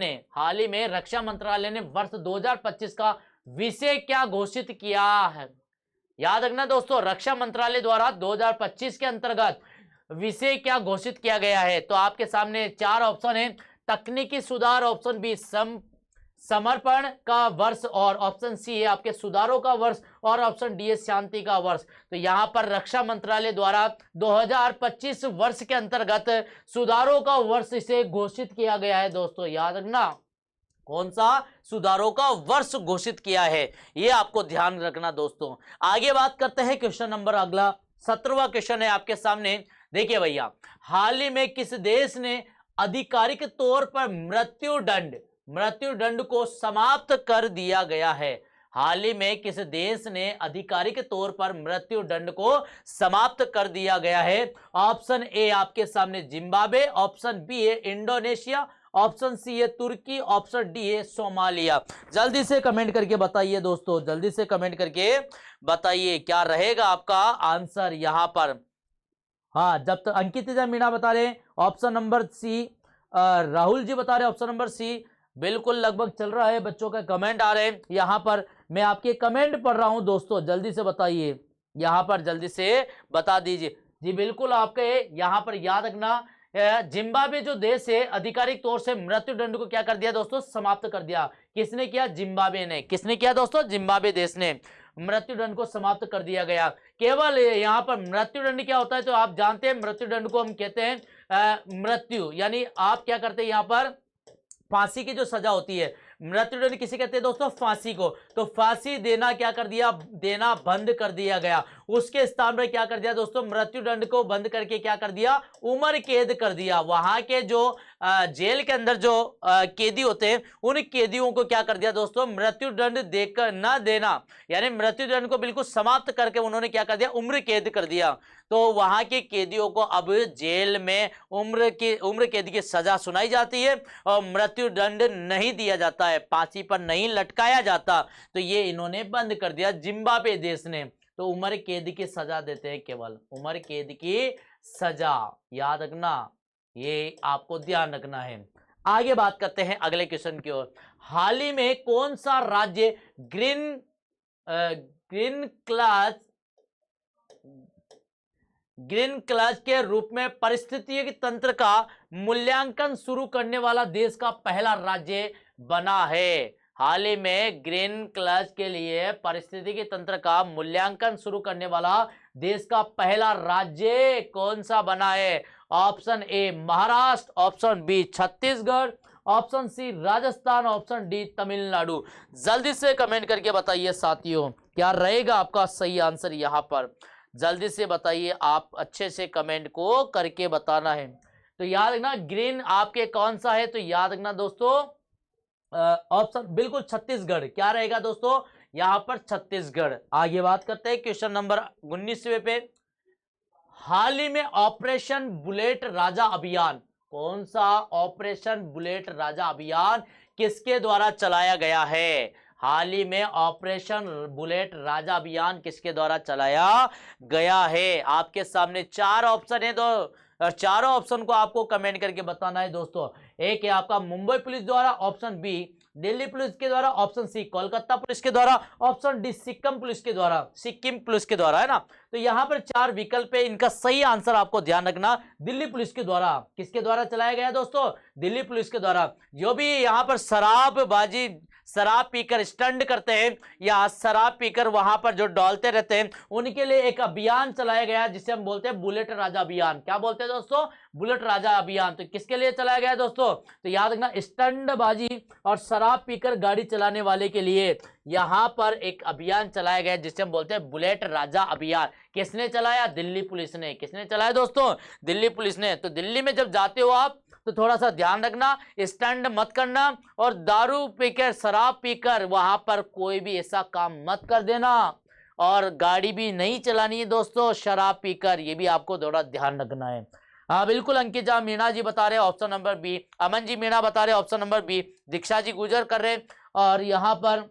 ने वर्ष 2025 का विषय क्या घोषित किया है। याद रखना दोस्तों, रक्षा मंत्रालय द्वारा 2025 के अंतर्गत विषय क्या घोषित किया गया है। तो आपके सामने 4 ऑप्शन है। तकनीकी सुधार ऑप्शन बी, समर्पण का वर्ष, और ऑप्शन सी है आपके सुधारों का वर्ष, और ऑप्शन डी है शांति का वर्ष। तो यहां पर रक्षा मंत्रालय द्वारा 2025 वर्ष के अंतर्गत सुधारों का वर्ष इसे घोषित किया गया है दोस्तों। याद रखना, कौन सा सुधारों का वर्ष घोषित किया है, यह आपको ध्यान रखना दोस्तों। आगे बात करते हैं क्वेश्चन नंबर अगला 17वां क्वेश्चन है आपके सामने। देखिए भैया, हाल ही में किस देश ने आधिकारिक तौर पर मृत्यु दंड को समाप्त कर दिया गया है। हाल ही में किस देश ने आधिकारिक तौर पर मृत्यु दंड को समाप्त कर दिया गया है। ऑप्शन ए आपके सामने जिम्बाब्वे, ऑप्शन बी है इंडोनेशिया, ऑप्शन सी है तुर्की, ऑप्शन डी है सोमालिया। जल्दी से कमेंट करके बताइए दोस्तों, जल्दी से कमेंट करके बताइए क्या रहेगा आपका आंसर यहां पर। हाँ, जब तक अंकित मीणा बता रहे ऑप्शन नंबर सी, राहुल जी बता रहे ऑप्शन नंबर सी। बिल्कुल लगभग चल रहा है, बच्चों का कमेंट आ रहे हैं यहां पर। मैं आपके कमेंट पढ़ रहा हूं दोस्तों, जल्दी से बताइए यहां पर, जल्दी से बता दीजिए। जी बिल्कुल आपके यहां पर याद रखना, जिम्बाब्वे जो देश है आधिकारिक तौर से मृत्यु दंड को क्या कर दिया दोस्तों, समाप्त कर दिया। किसने किया, जिम्बाब्वे ने। किसने किया दोस्तों, जिम्बाब्वे देश ने मृत्यु दंड को समाप्त कर दिया गया। केवल यहाँ पर मृत्यु दंड क्या होता है, तो आप जानते हैं मृत्यु दंड को हम कहते हैं मृत्यु, यानी आप क्या करते हैं यहाँ पर, फांसी की जो सजा होती है, मृत्युदंड किसे कहते हैं दोस्तों, फांसी को। तो फांसी देना क्या कर दिया, देना बंद कर दिया गया। उसके स्थान पर क्या कर दिया दोस्तों, मृत्युदंड को बंद करके क्या कर दिया, उम्र कैद कर दिया। वहां के जो जेल के अंदर जो कैदी होते हैं, उन कैदियों को क्या कर दिया दोस्तों, मृत्युदंड देकर न देना, यानी मृत्युदंड को बिल्कुल समाप्त करके उन्होंने क्या कर दिया, उम्र कैद कर दिया। तो वहां के कैदियों को अब जेल में उम्र कैद की सजा सुनाई जाती है और मृत्युदंड नहीं दिया जाता है, फांसी पर नहीं लटकाया जाता। तो ये इन्होंने बंद कर दिया जिम्बाब्वे देश ने। तो उम्र कैद की सजा देते हैं, केवल उम्र कैद की सजा। याद रखना, ये आपको ध्यान रखना है। आगे बात करते हैं अगले क्वेश्चन की ओर। हाल ही में कौन सा राज्य ग्रीन क्लास के रूप में पारिस्थितिकी तंत्र का मूल्यांकन शुरू करने वाला देश का पहला राज्य बना है। हाल ही में ग्रीन क्लास के लिए पारिस्थितिकी तंत्र का मूल्यांकन शुरू करने वाला देश का पहला राज्य कौन सा बना है। Option A Maharashtra, option B Chhattisgarh, option C Rajasthan, option D Tamil Nadu. जल्दी से कमेंट करके बताइए साथियों, क्या रहेगा आपका सही आंसर यहाँ पर। जल्दी से बताइए, आप अच्छे से कमेंट को करके बताना है। तो याद रखना ग्रीन आपके कौन सा है, तो याद रखना दोस्तों ऑप्शन बिल्कुल छत्तीसगढ़। क्या रहेगा दोस्तों यहां पर, छत्तीसगढ़। आगे बात करते हैं क्वेश्चन नंबर 19वें पे। हाल ही में ऑपरेशन बुलेट राजा अभियान, कौन सा ऑपरेशन बुलेट राजा अभियान किसके द्वारा चलाया गया है। हाल ही में ऑपरेशन बुलेट राजा अभियान किसके द्वारा चलाया गया है। आपके सामने 4 ऑप्शन है, तो चारों ऑप्शन को आपको कमेंट करके बताना है दोस्तों। एक है आपका मुंबई पुलिस द्वारा, ऑप्शन बी दिल्ली पुलिस के द्वारा, ऑप्शन सी कोलकाता पुलिस के द्वारा, ऑप्शन डी सिक्किम पुलिस के द्वारा, सिक्किम पुलिस के द्वारा, है ना। तो यहां पर 4 विकल्प है, इनका सही आंसर आपको ध्यान रखना, दिल्ली पुलिस के द्वारा। किसके द्वारा चलाया गया दोस्तों? दिल्ली पुलिस के द्वारा। जो भी यहां पर शराबबाजी, शराब पीकर स्टंट करते हैं या शराब पीकर वहां पर जो डॉलते रहते हैं, उनके लिए एक अभियान चलाया गया जिसे हम बोलते हैं बुलेट राजा अभियान। क्या बोलते हैं दोस्तों? बुलेट राजा अभियान। तो किसके लिए चलाया गया दोस्तों? तो याद रखना, स्टंटबाजी और शराब पीकर गाड़ी चलाने वाले के लिए यहां पर एक अभियान चलाया गया जिसे हम बोलते हैं बुलेट राजा अभियान। किसने चलाया? दिल्ली पुलिस ने। किसने चलाया दोस्तों? दिल्ली पुलिस ने। तो दिल्ली में जब जाते हो आप तो थोड़ा सा ध्यान रखना, स्टंट मत करना और दारू पीकर, शराब पीकर वहां पर कोई भी ऐसा काम मत कर देना, और गाड़ी भी नहीं चलानी है दोस्तों शराब पीकर, ये भी आपको थोड़ा ध्यान रखना है। हाँ बिल्कुल, अंकिता मीणा जी बता रहे हैं option number B, Aman ji Meena बता रहे हैं option number B, Diksha ji गुजर कर रहे हैं, और यहाँ पर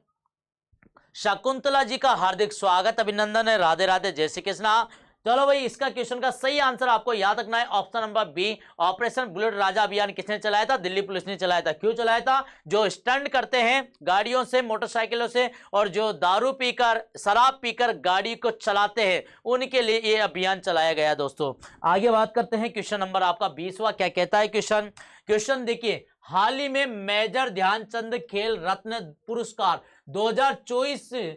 शकुंतला जी का हार्दिक स्वागत, अभिनंदन है, राधे राधे, जय श्री कृष्णा। चलो भाई, इसका क्वेश्चन का सही आंसर आपको याद रखना है option number B, operation bullet Raja अभियान किसने चलाया था? दिल्ली पुलिस ने चलाया था। क्यों चलाया था? जो स्टंट करते हैं गाड़ियों से, मोटरसाइकिलों से, और जो दारू पीकर, शराब पीकर गाड़ी को चलाते हैं, उनके लिए ये अभियान चलाया गया दोस्तों। आगे बात करते हैं, क्वेश्चन नंबर आपका 20वां क्या कहता है क्वेश्चन? क्वेश्चन देखिए, हाल ही में मेजर ध्यानचंद खेल रत्न पुरस्कार 2024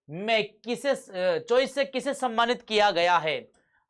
में किसे सम्मानित किया गया है?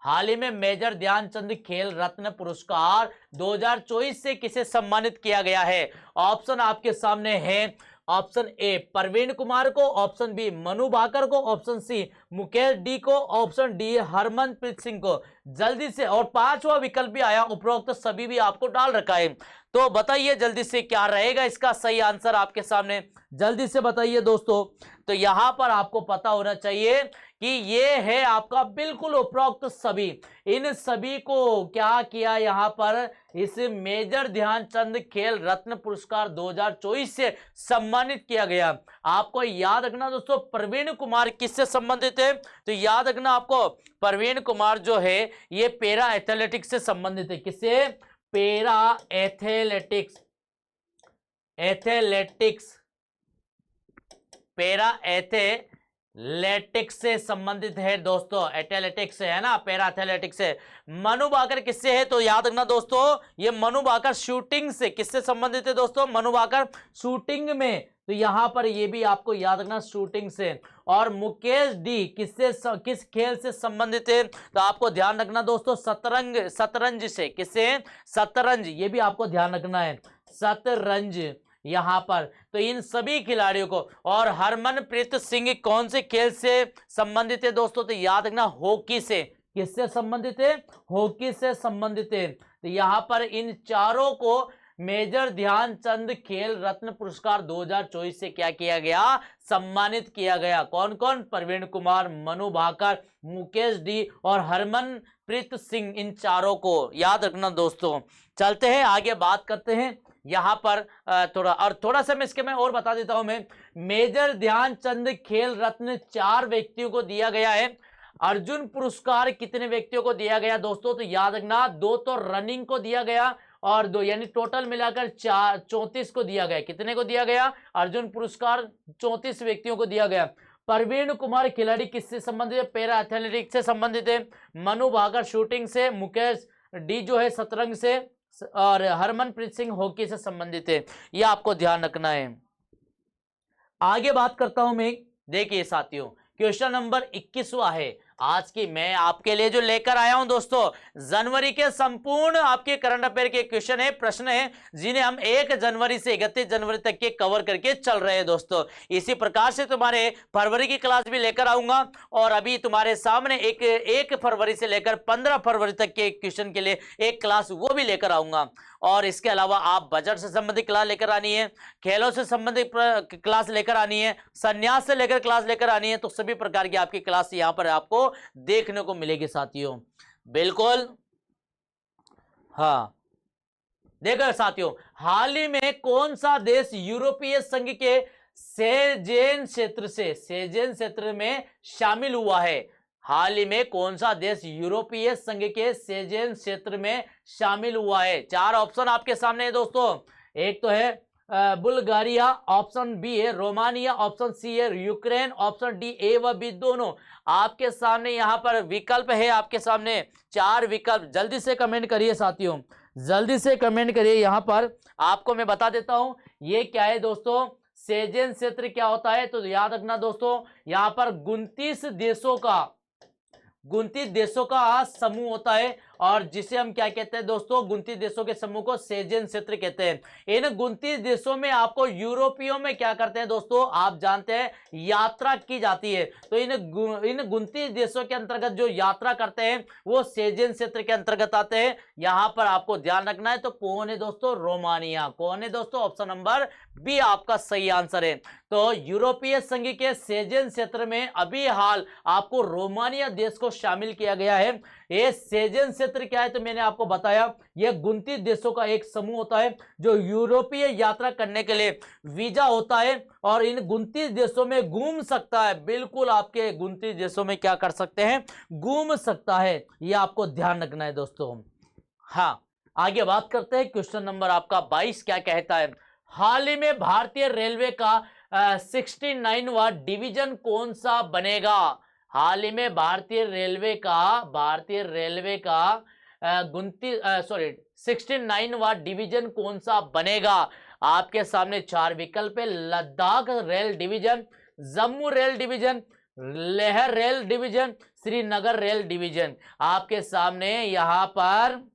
हाल ही में मेजर ध्यानचंद खेल रत्न पुरस्कार 2024 से किसे सम्मानित किया गया है? ऑप्शन आपके सामने है, ऑप्शन ए प्रवीण कुमार को, ऑप्शन बी मनु भाकर को, ऑप्शन सी मुकेश डी को, ऑप्शन डी हरमनप्रीत सिंह को। जल्दी से, और 5वां विकल्प भी आया, उपरोक्त सभी भी आपको डाल रखा है, तो बताइए जल्दी से क्या रहेगा इसका सही आंसर आपके सामने, जल्दी से बताइए दोस्तों। तो यहां पर आपको पता होना चाहिए कि ये है आपका बिल्कुल उपरोक्त सभी। इन सभी को क्या किया यहां पर? इस मेजर ध्यानचंद खेल रत्न पुरस्कार 2024 से सम्मानित किया गया। आपको याद रखना दोस्तों, प्रवीण कुमार किससे संबंधित है? तो याद रखना आपको, प्रवीण कुमार जो है ये पैरा एथलेटिक्स से संबंधित है। किससे? पैरा एथलेटिक्स, पैरा एथलेटिक्स से संबंधित है दोस्तों, एथलेटिक्स है ना, पैरा एथलेटिक्स से। मनु भाकर किससे है? तो याद रखना दोस्तों, ये मनु भाकर शूटिंग से, किससे संबंधित है दोस्तों? मनु भाकर शूटिंग में, तो यहां पर ये भी आपको याद रखना, शूटिंग से। और मुकेश डी किस खेल से संबंधित है? तो आपको ध्यान रखना दोस्तों, शतरंज से। किससे? शतरंज, ये भी आपको ध्यान रखना है, शतरंज यहां पर। तो इन सभी खिलाड़ियों को, और हरमनप्रीत सिंह कौन से खेल से संबंधित है दोस्तों? तो याद रखना, हॉकी से। किससे संबंधित है? हॉकी से संबंधित है। तो यहां पर इन चारों को मेजर ध्यानचंद खेल रत्न पुरस्कार 2024 से क्या किया गया? सम्मानित किया गया। कौन कौन? प्रवीण कुमार, मनु भाकर, मुकेश डी और हरमनप्रीत सिंह, इन चारों को याद रखना दोस्तों। चलते हैं आगे, बात करते हैं यहां पर थोड़ा सा मैं इसके में और बता देता हूं। मैं मेजर ध्यानचंद खेल रत्न 4 व्यक्तियों को दिया गया है। अर्जुन पुरस्कार कितने व्यक्तियों को दिया गया दोस्तों? तो याद रखना, 2 तो रनिंग को दिया गया और 2, यानी टोटल मिलाकर 34 को दिया गया। कितने को दिया गया? अर्जुन पुरस्कार 34 व्यक्तियों को दिया गया। प्रवीण कुमार खिलाड़ी किससे संबंधित है? पैरा एथलेटिक्स से संबंधित है। मनु भाकर शूटिंग से, मुकेश डी जो है शतरंज से, और हरमनप्रीत सिंह हॉकी से संबंधित है। यह आपको ध्यान रखना है। आगे बात करता हूं मैं। देखिए साथियों, क्वेश्चन नंबर 21वां है आज की मैं आपके लिए जो लेकर आया हूं दोस्तों। जनवरी के संपूर्ण आपके करंट अफेयर के क्वेश्चन है, प्रश्न है, जिन्हें हम 1 जनवरी से 31 जनवरी तक के कवर करके चल रहे हैं दोस्तों। इसी प्रकार से तुम्हारे फरवरी की क्लास भी लेकर आऊंगा, और अभी तुम्हारे सामने 1 फरवरी से लेकर 15 फरवरी तक के क्वेश्चन के लिए एक क्लास वो भी लेकर आऊंगा। और इसके अलावा आप बजट से संबंधित क्लास लेकर आनी है, खेलों से संबंधित क्लास लेकर आनी है, संन्यास से लेकर क्लास लेकर आनी है। तो सभी प्रकार की आपकी क्लास यहां पर आपको देखने को मिलेगी साथियों। बिल्कुल, हाँ। देखो साथियों, हाल ही में कौन सा देश यूरोपीय संघ के सेजेन क्षेत्र में शामिल हुआ है? हाल ही में कौन सा देश यूरोपीय संघ के सेजेन क्षेत्र में शामिल हुआ है? 4 ऑप्शन आपके सामने है दोस्तों। एक तो है बुल्गारिया, ऑप्शन बी है रोमानिया, ऑप्शन सी है यूक्रेन, ऑप्शन डी ए व बी दोनों। आपके सामने यहाँ पर विकल्प है, आपके सामने 4 विकल्प। जल्दी से कमेंट करिए साथियों, जल्दी से कमेंट करिए। यहाँ पर आपको मैं बता देता हूं ये क्या है दोस्तों, सेजेन क्षेत्र क्या होता है। तो याद रखना दोस्तों, यहाँ पर 29 देशों का समूह होता है, और जिसे हम क्या कहते हैं दोस्तों, 29 देशों के समूह को सेजेन क्षेत्र कहते हैं। इन 29 देशों में आपको यूरोपियों में क्या करते हैं दोस्तों, आप जानते हैं यात्रा की जाती है। तो इन 29 देशों के अंतर्गत जो यात्रा करते हैं वो सेजेन क्षेत्र के अंतर्गत आते हैं। यहां पर आपको ध्यान रखना है। तो कौन है दोस्तों, रोमानिया। कौन है दोस्तों, ऑप्शन नंबर बी आपका सही आंसर है। तो यूरोपीय संघ के सेजेन क्षेत्र में अभी हाल आपको रोमानिया देश को शामिल किया गया है। ये सेजेन क्षेत्र क्या है, तो मैंने आपको बताया ये 29 देशों का एक समूह होता है जो यूरोपीय यात्रा करने के लिए वीजा होता है, और इन 29 देशों में घूम सकता है। बिल्कुल आपके 29 देशों में क्या कर सकते हैं, घूम सकता है। ये आपको ध्यान रखना है दोस्तों। हाँ, आगे बात करते हैं। क्वेश्चन नंबर आपका 22 क्या कहता है, हाल ही में भारतीय रेलवे का 69वां डिवीजन कौन सा बनेगा। हाल ही में भारतीय रेलवे का 69वां डिवीजन कौन सा बनेगा। आपके सामने 4 विकल्प है, Ladakh rail division, Jammu rail division, Leh rail division, Srinagar rail division. आपके सामने यहां पर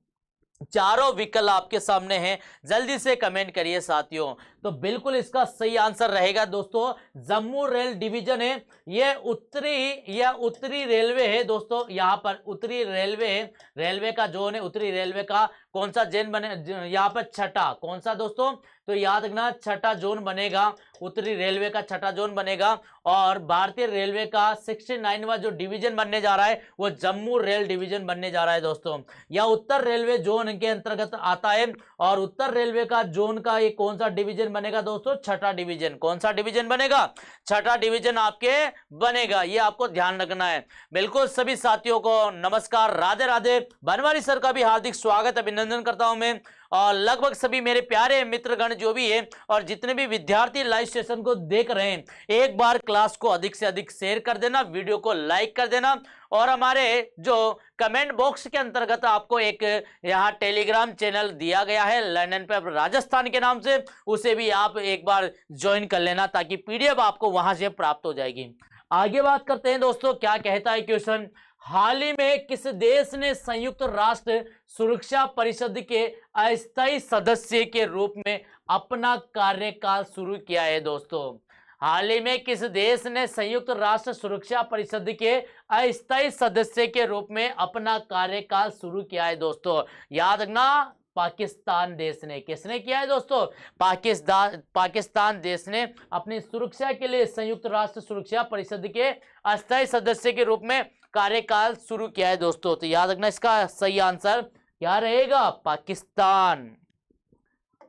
चारों विकल्प आपके सामने हैं। जल्दी से कमेंट करिए साथियों। तो बिल्कुल इसका सही आंसर रहेगा दोस्तों जम्मू रेल डिवीजन है। यह उत्तरी रेलवे है दोस्तों। यहां पर उत्तरी रेलवे है, रेलवे का जोन है उत्तरी रेलवे का। कौन सा जोन बने यहां पर, छठा। कौन सा दोस्तों, तो याद रखना छठा जोन बनेगा, उत्तरी रेलवे का छठा जोन बनेगा। और भारतीय रेलवे का 69वां जो डिवीजन बनने जा रहा है वो जम्मू रेल डिवीजन बनने जा रहा है दोस्तों। यह उत्तर रेलवे जोन के अंतर्गत आता है, और उत्तर रेलवे का जोन का ये कौन सा डिवीजन बनेगा दोस्तों, छठा डिवीजन। कौन सा डिवीजन बनेगा, छठा डिवीजन आपके बनेगा। ये आपको ध्यान रखना है। बिल्कुल सभी साथियों को नमस्कार, राधे राधे। बनवारी सर का भी हार्दिक स्वागत, अभिनंदन करता हूं मैं। और लगभग सभी मेरे प्यारे मित्रगण जो भी है और जितने भी विद्यार्थी लाइव सेशन को देख रहे हैं, एक बार क्लास को अधिक से अधिक शेयर कर देना, वीडियो को लाइक कर देना, और हमारे जो कमेंट बॉक्स के अंतर्गत आपको एक यहाँ टेलीग्राम चैनल दिया गया है लर्न एंड प्रेप राजस्थान के नाम से, उसे भी आप एक बार ज्वाइन कर लेना ताकि पीडीएफ आपको वहां से प्राप्त हो जाएगी। आगे बात करते हैं दोस्तों, क्या कहता है क्वेश्चन, हाल ही में किस देश ने संयुक्त राष्ट्र सुरक्षा परिषद के अस्थायी सदस्य के रूप में अपना कार्यकाल शुरू किया है दोस्तों। हाल ही में किस देश ने संयुक्त राष्ट्र सुरक्षा परिषद के अस्थायी सदस्य के रूप में अपना कार्यकाल शुरू किया है दोस्तों। याद रखना, पाकिस्तान देश ने। किसने किया है दोस्तों, पाकिस्तान देश ने अपनी सुरक्षा के लिए संयुक्त राष्ट्र सुरक्षा परिषद के अस्थायी सदस्य के रूप में कार्यकाल शुरू किया है दोस्तों। तो याद रखना इसका सही आंसर क्या रहेगा, पाकिस्तान।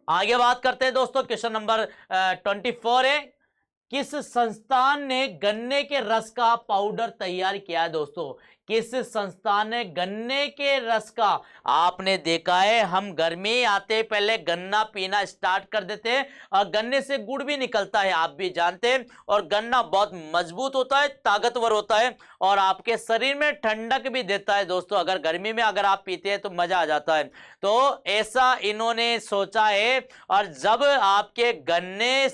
आगे बात करते हैं दोस्तों, क्वेश्चन नंबर 24 है, किस संस्थान ने गन्ने के रस का पाउडर तैयार किया है दोस्तों। किस संस्थान ने गन्ने के रस का, आपने देखा है हम गर्मी आते पहले गन्ना पीना स्टार्ट कर देते हैं, और गन्ने से गुड़ भी निकलता है, आप भी जानते हैं। और गन्ना बहुत मजबूत होता है, ताकतवर होता है, और आपके शरीर में ठंडक भी देता है दोस्तों। अगर गर्मी में अगर आप पीते हैं तो मजा आ जाता है। तो ऐसा इन्होंने सोचा है, और जब आपके गन्ने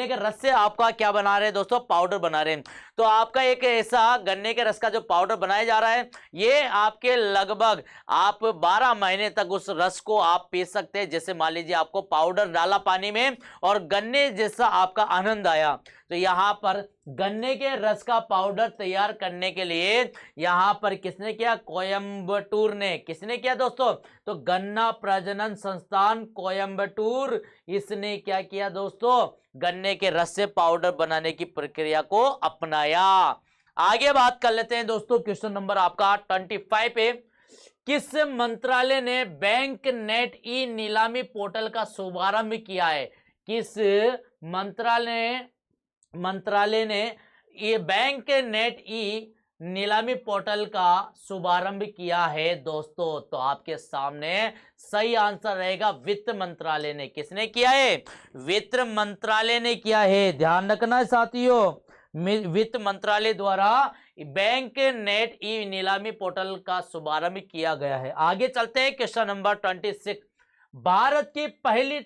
के रस से आपका क्या बना रहे हैं दोस्तों, पाउडर बना रहे हैं। तो आपका एक ऐसा गन्ने के रस का जो पाउडर बनाया जा रहा है, ये आपके लगभग आप 12 महीने तक उस रस को आप पी सकते हैं। जैसे मान लीजिए आपको पाउडर डाला पानी में और गन्ने जैसा आपका आनंद आया, तो यहाँ पर गन्ने के रस का पाउडर तैयार करने के लिए यहाँ पर किसने किया, कोयम्बटूर ने। किसने किया दोस्तों, तो गन्ना प्रजनन संस्थान कोयम्बटूर, इसने क्या किया दोस्तों, गन्ने के रस से पाउडर बनाने की प्रक्रिया को अपनाया। आगे बात कर लेते हैं दोस्तों, क्वेश्चन नंबर आपका 25 पे, किस मंत्रालय ने बैंक नेट ई नीलामी पोर्टल का शुभारंभ किया है। किस मंत्रालय ने ये बैंक नेट ई नीलामी पोर्टल का शुभारंभ किया है दोस्तों? तो आपके सामने सही आंसर रहेगा वित्त मंत्रालय ने। किसने किया है? वित्त मंत्रालय ने किया है। ध्यान रखना है साथियों, वित्त मंत्रालय द्वारा बैंक नेट ई नीलामी पोर्टल का शुभारंभ किया गया है। आगे चलते हैं, क्वेश्चन नंबर 26। भारत की पहली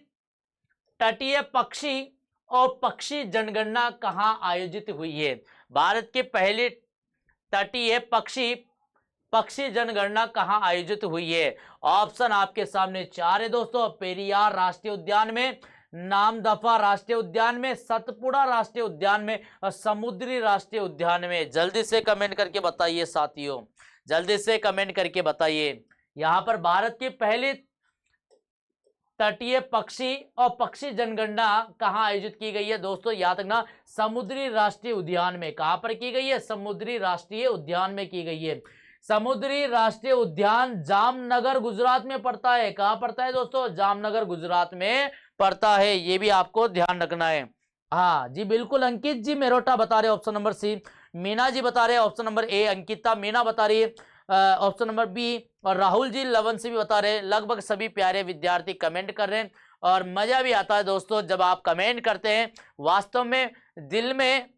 तटीय पक्षी और पक्षी जनगणना कहां आयोजित हुई है? भारत की पहली तटीय पक्षी जनगणना कहां आयोजित हुई है? ऑप्शन आपके सामने 4 है दोस्तों। पेरियार राष्ट्रीय उद्यान में, नामदफा राष्ट्रीय उद्यान में, सतपुड़ा राष्ट्रीय उद्यान में और समुद्री राष्ट्रीय उद्यान में। जल्दी से कमेंट करके बताइए साथियों, जल्दी से कमेंट करके बताइए। यहां पर भारत की पहली तटीय पक्षी और पक्षी जनगणना कहां आयोजित की गई है दोस्तों? याद रखना, समुद्री राष्ट्रीय उद्यान में। कहां पर की गई है? समुद्री राष्ट्रीय उद्यान में की गई है। समुद्री राष्ट्रीय उद्यान जामनगर गुजरात में पड़ता है। कहां पड़ता है दोस्तों? जामनगर गुजरात में पड़ता है। ये भी आपको ध्यान रखना है। हाँ जी बिल्कुल, अंकित जी मेरोटा बता रहे ऑप्शन नंबर सी। मीना जी बता रहे हैं option number A. Ankita Meena बता रही है ऑप्शन नंबर बी। और राहुल जी लवन से भी बता रहे हैं। लगभग सभी प्यारे विद्यार्थी कमेंट कर रहे हैं और मजा भी आता है दोस्तों जब आप कमेंट करते हैं। वास्तव में दिल में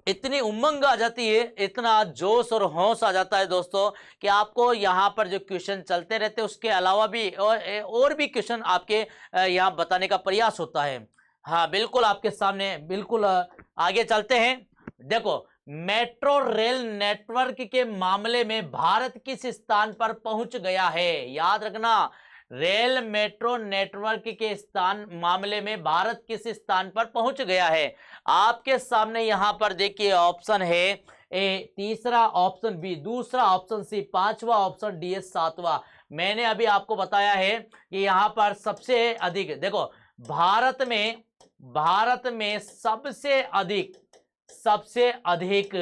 इतनी उमंग आ जाती है, इतना जोश और होश आ जाता है दोस्तों कि आपको यहाँ पर जो क्वेश्चन चलते रहते हैं उसके अलावा भी और भी क्वेश्चन आपके यहाँ बताने का प्रयास होता है। हाँ बिल्कुल, आपके सामने बिल्कुल आगे चलते हैं। देखो, मेट्रो रेल नेटवर्क के मामले में भारत किस स्थान पर पहुंच गया है? याद रखना, रेल मेट्रो नेटवर्क के स्थान मामले में भारत किस स्थान पर पहुंच गया है? आपके सामने यहां पर देखिए, ऑप्शन है ए तीसरा, ऑप्शन बी दूसरा, ऑप्शन सी पांचवा, ऑप्शन डी सातवां। मैंने अभी आपको बताया है कि यहां पर सबसे अधिक, देखो भारत में सबसे अधिक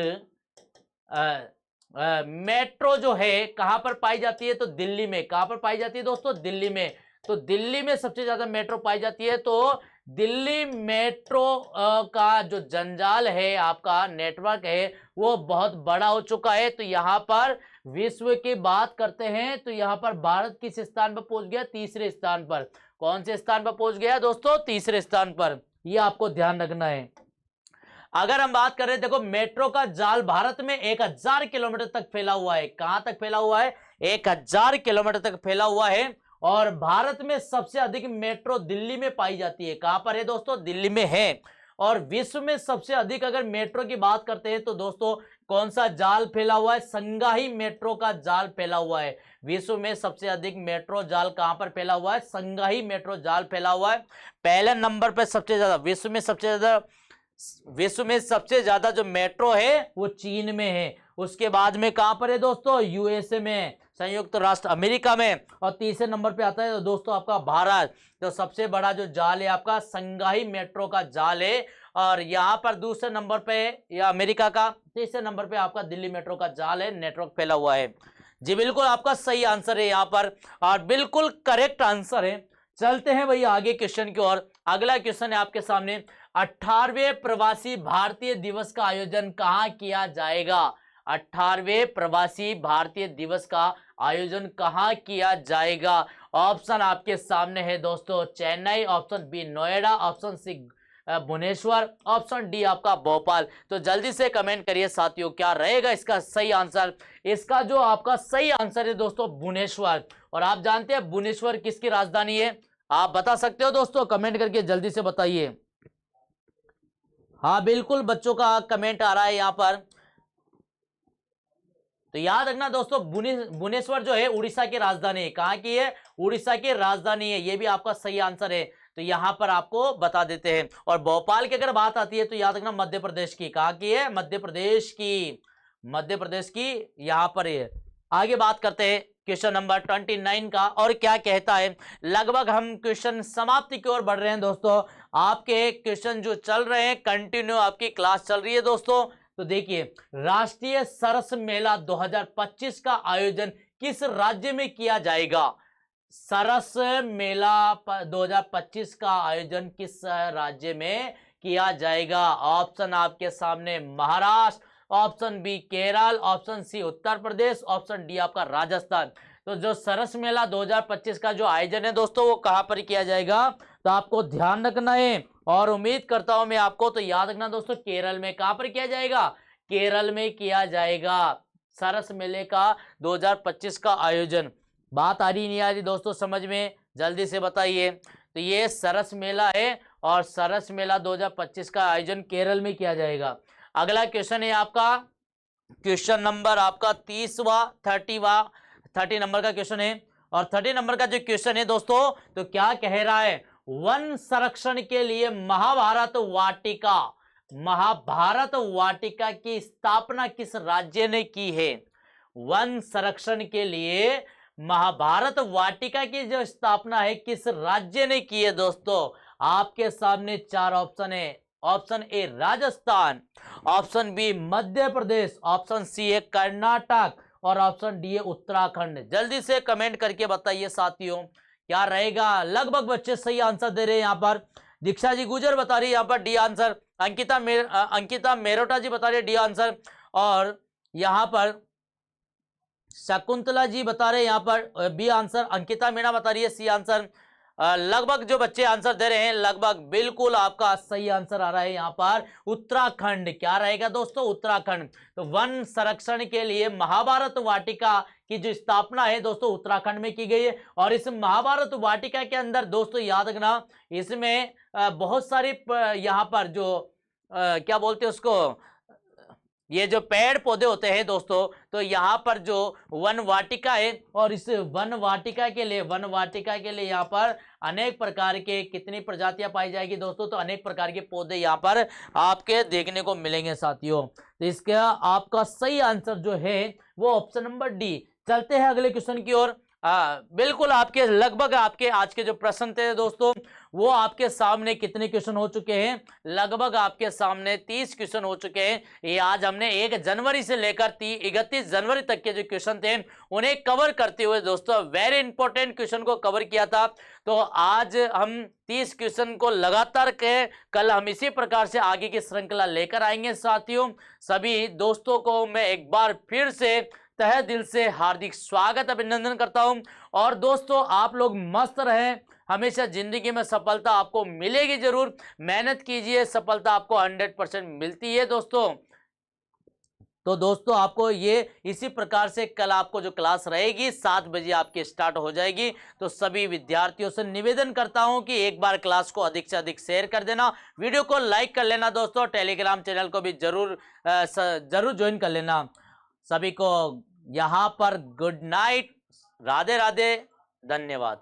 मेट्रो जो है कहां पर पाई जाती है? तो दिल्ली में। कहां पर पाई जाती है दोस्तों? दिल्ली में। तो दिल्ली में सबसे ज्यादा मेट्रो पाई जाती है। तो दिल्ली मेट्रो का जो जंजाल है, आपका नेटवर्क है, वो बहुत बड़ा हो चुका है। तो यहां पर विश्व की बात करते हैं तो यहां पर भारत किस स्थान पर पहुंच गया? तीसरे स्थान पर। कौन से स्थान पर पहुंच गया दोस्तों? तीसरे स्थान पर। ये आपको ध्यान रखना है। अगर हम बात करें, देखो मेट्रो का जाल भारत में 1000 किलोमीटर तक फैला हुआ है। कहां तक फैला हुआ है? 1000 किलोमीटर तक फैला हुआ है। और भारत में सबसे अधिक मेट्रो दिल्ली में पाई जाती है। कहां पर है दोस्तों? दिल्ली में है। और विश्व में सबसे अधिक अगर मेट्रो की बात करते हैं तो दोस्तों कौन सा जाल फैला हुआ है? संगाई मेट्रो का जाल फैला हुआ है। विश्व में सबसे अधिक मेट्रो जाल कहां पर फैला हुआ है? संगाई मेट्रो जाल फैला हुआ है। पहले नंबर पर सबसे ज्यादा, विश्व में सबसे ज्यादा जो मेट्रो है वो चीन में है। उसके बाद में कहां पर है दोस्तों? यूएसए में, संयुक्त राष्ट्र अमेरिका में। और तीसरे नंबर पे आता है तो दोस्तों आपका भारत। तो सबसे बड़ा जो जाल है आपका संगाई मेट्रो का जाल है। और यहां पर दूसरे नंबर पे या अमेरिका का, तीसरे नंबर पे आपका दिल्ली मेट्रो का जाल है, नेटवर्क फैला हुआ है। जी बिल्कुल, आपका सही आंसर है यहाँ पर और बिल्कुल करेक्ट आंसर है। चलते हैं भैया आगे क्वेश्चन की ओर। अगला क्वेश्चन है आपके सामने, 18वें प्रवासी भारतीय दिवस का आयोजन कहां किया जाएगा? 18वें प्रवासी भारतीय दिवस का आयोजन कहां किया जाएगा? ऑप्शन आपके सामने है दोस्तों, Chennai, option B Noida, option C Bhubaneswar, option D आपका भोपाल। तो जल्दी से कमेंट करिए साथियों, क्या रहेगा इसका सही आंसर? इसका जो आपका सही आंसर है दोस्तों भुवनेश्वर। और आप जानते हैं भुवनेश्वर किसकी राजधानी है? आप बता सकते हो दोस्तों, कमेंट करके जल्दी से बताइए। हाँ बिल्कुल, बच्चों का कमेंट आ रहा है यहाँ पर। तो याद रखना दोस्तों, भुवनेश्वर जो है उड़ीसा की राजधानी है। कहाँ की है? उड़ीसा की राजधानी है। ये भी आपका सही आंसर है। तो यहां पर आपको बता देते हैं। और भोपाल की अगर बात आती है तो याद रखना मध्य प्रदेश की। कहाँ की है? मध्य प्रदेश की यहां पर है। आगे बात करते हैं क्वेश्चन नंबर 29 का। और क्या कहता है, लगभग हम क्वेश्चन समाप्ति की ओर बढ़ रहे हैं दोस्तों। आपके क्वेश्चन जो चल रहे हैं, कंटिन्यू आपकी क्लास चल रही है दोस्तों। तो देखिए, राष्ट्रीय सरस मेला 2025 का आयोजन किस राज्य में किया जाएगा? सरस मेला 2025 का आयोजन किस राज्य में किया जाएगा? ऑप्शन आपके सामने, Maharashtra, option B Kerala, option C Uttar Pradesh, option D आपका राजस्थान। तो जो सरस मेला 2025 का जो आयोजन है दोस्तों वो कहां पर किया जाएगा, तो आपको ध्यान रखना है और उम्मीद करता हूं मैं आपको, तो याद रखना दोस्तों केरल में। कहां पर किया जाएगा, केरल में किया जाएगा सरस मेले का 2025 का आयोजन। बात आ रही नहीं आ रही दोस्तों समझ में, जल्दी से बताइए। तो ये सरस मेला है और सरस मेला 2025 का आयोजन केरल में किया जाएगा। अगला क्वेश्चन है आपका, क्वेश्चन नंबर आपका 30 नंबर का क्वेश्चन है। और 30 नंबर का जो क्वेश्चन है दोस्तों, तो क्या कह रहा है, वन संरक्षण के लिए महाभारत वाटिका की स्थापना किस राज्य ने की है। वन संरक्षण के लिए महाभारत वाटिका की जो स्थापना है किस राज्य ने की है दोस्तों। आपके सामने 4 ऑप्शन है। Option A Rajasthan, option B Madhya Pradesh, option C है कर्नाटक और ऑप्शन डी है उत्तराखंड। जल्दी से कमेंट करके बताइए साथियों क्या रहेगा। लगभग बच्चे सही आंसर दे रहे हैं यहाँ पर। दीक्षा जी गुजर बता रही है यहाँ पर डी आंसर, अंकिता मेरोटा जी बता रही है डी आंसर, और यहाँ पर शकुंतला जी बता रहे हैं यहाँ पर बी आंसर, अंकिता मीणा बता रही है सी आंसर। लगभग जो बच्चे आंसर दे रहे हैं लगभग बिल्कुल आपका सही आंसर आ रहा है यहाँ पर उत्तराखंड। क्या रहेगा दोस्तों, उत्तराखंड। तो वन संरक्षण के लिए महाभारत वाटिका की जो स्थापना है दोस्तों उत्तराखंड में की गई है। और इस महाभारत वाटिका के अंदर दोस्तों याद रखना, इसमें बहुत सारी यहाँ पर जो क्या बोलते हैं उसको, ये जो पेड़ पौधे होते हैं दोस्तों, तो यहाँ पर जो वन वाटिका है और इस वन वाटिका के लिए यहाँ पर अनेक प्रकार के कितनी प्रजातियां पाई जाएगी दोस्तों, तो अनेक प्रकार के पौधे यहाँ पर आपके देखने को मिलेंगे साथियों। तो इसका आपका सही आंसर जो है वो ऑप्शन नंबर डी। चलते हैं अगले क्वेश्चन की ओर। बिल्कुल आपके लगभग आपके आज के जो प्रश्न थे दोस्तों वो आपके सामने कितने क्वेश्चन हो चुके हैं, लगभग आपके सामने 30 क्वेश्चन हो चुके हैं। ये आज हमने 1 जनवरी से लेकर 31 जनवरी तक के जो क्वेश्चन थे उन्हें कवर करते हुए दोस्तों वेरी इंपॉर्टेंट क्वेश्चन को कवर किया था। तो आज हम 30 क्वेश्चन को लगातार के कल हम इसी प्रकार से आगे की श्रृंखला लेकर आएंगे साथियों। सभी दोस्तों को मैं एक बार फिर से तहे दिल से हार्दिक स्वागत अभिनंदन करता हूं। और दोस्तों आप लोग मस्त रहें, हमेशा जिंदगी में सफलता आपको मिलेगी जरूर। मेहनत कीजिए, सफलता आपको 100% मिलती है दोस्तों। तो दोस्तों आपको ये इसी प्रकार से कल आपको जो क्लास रहेगी 7 बजे आपकी स्टार्ट हो जाएगी। तो सभी विद्यार्थियों से निवेदन करता हूं कि एक बार क्लास को अधिक से अधिक शेयर कर देना, वीडियो को लाइक कर लेना दोस्तों, टेलीग्राम चैनल को भी जरूर ज्वाइन कर लेना। सभी को यहाँ पर गुड नाइट, राधे राधे, धन्यवाद।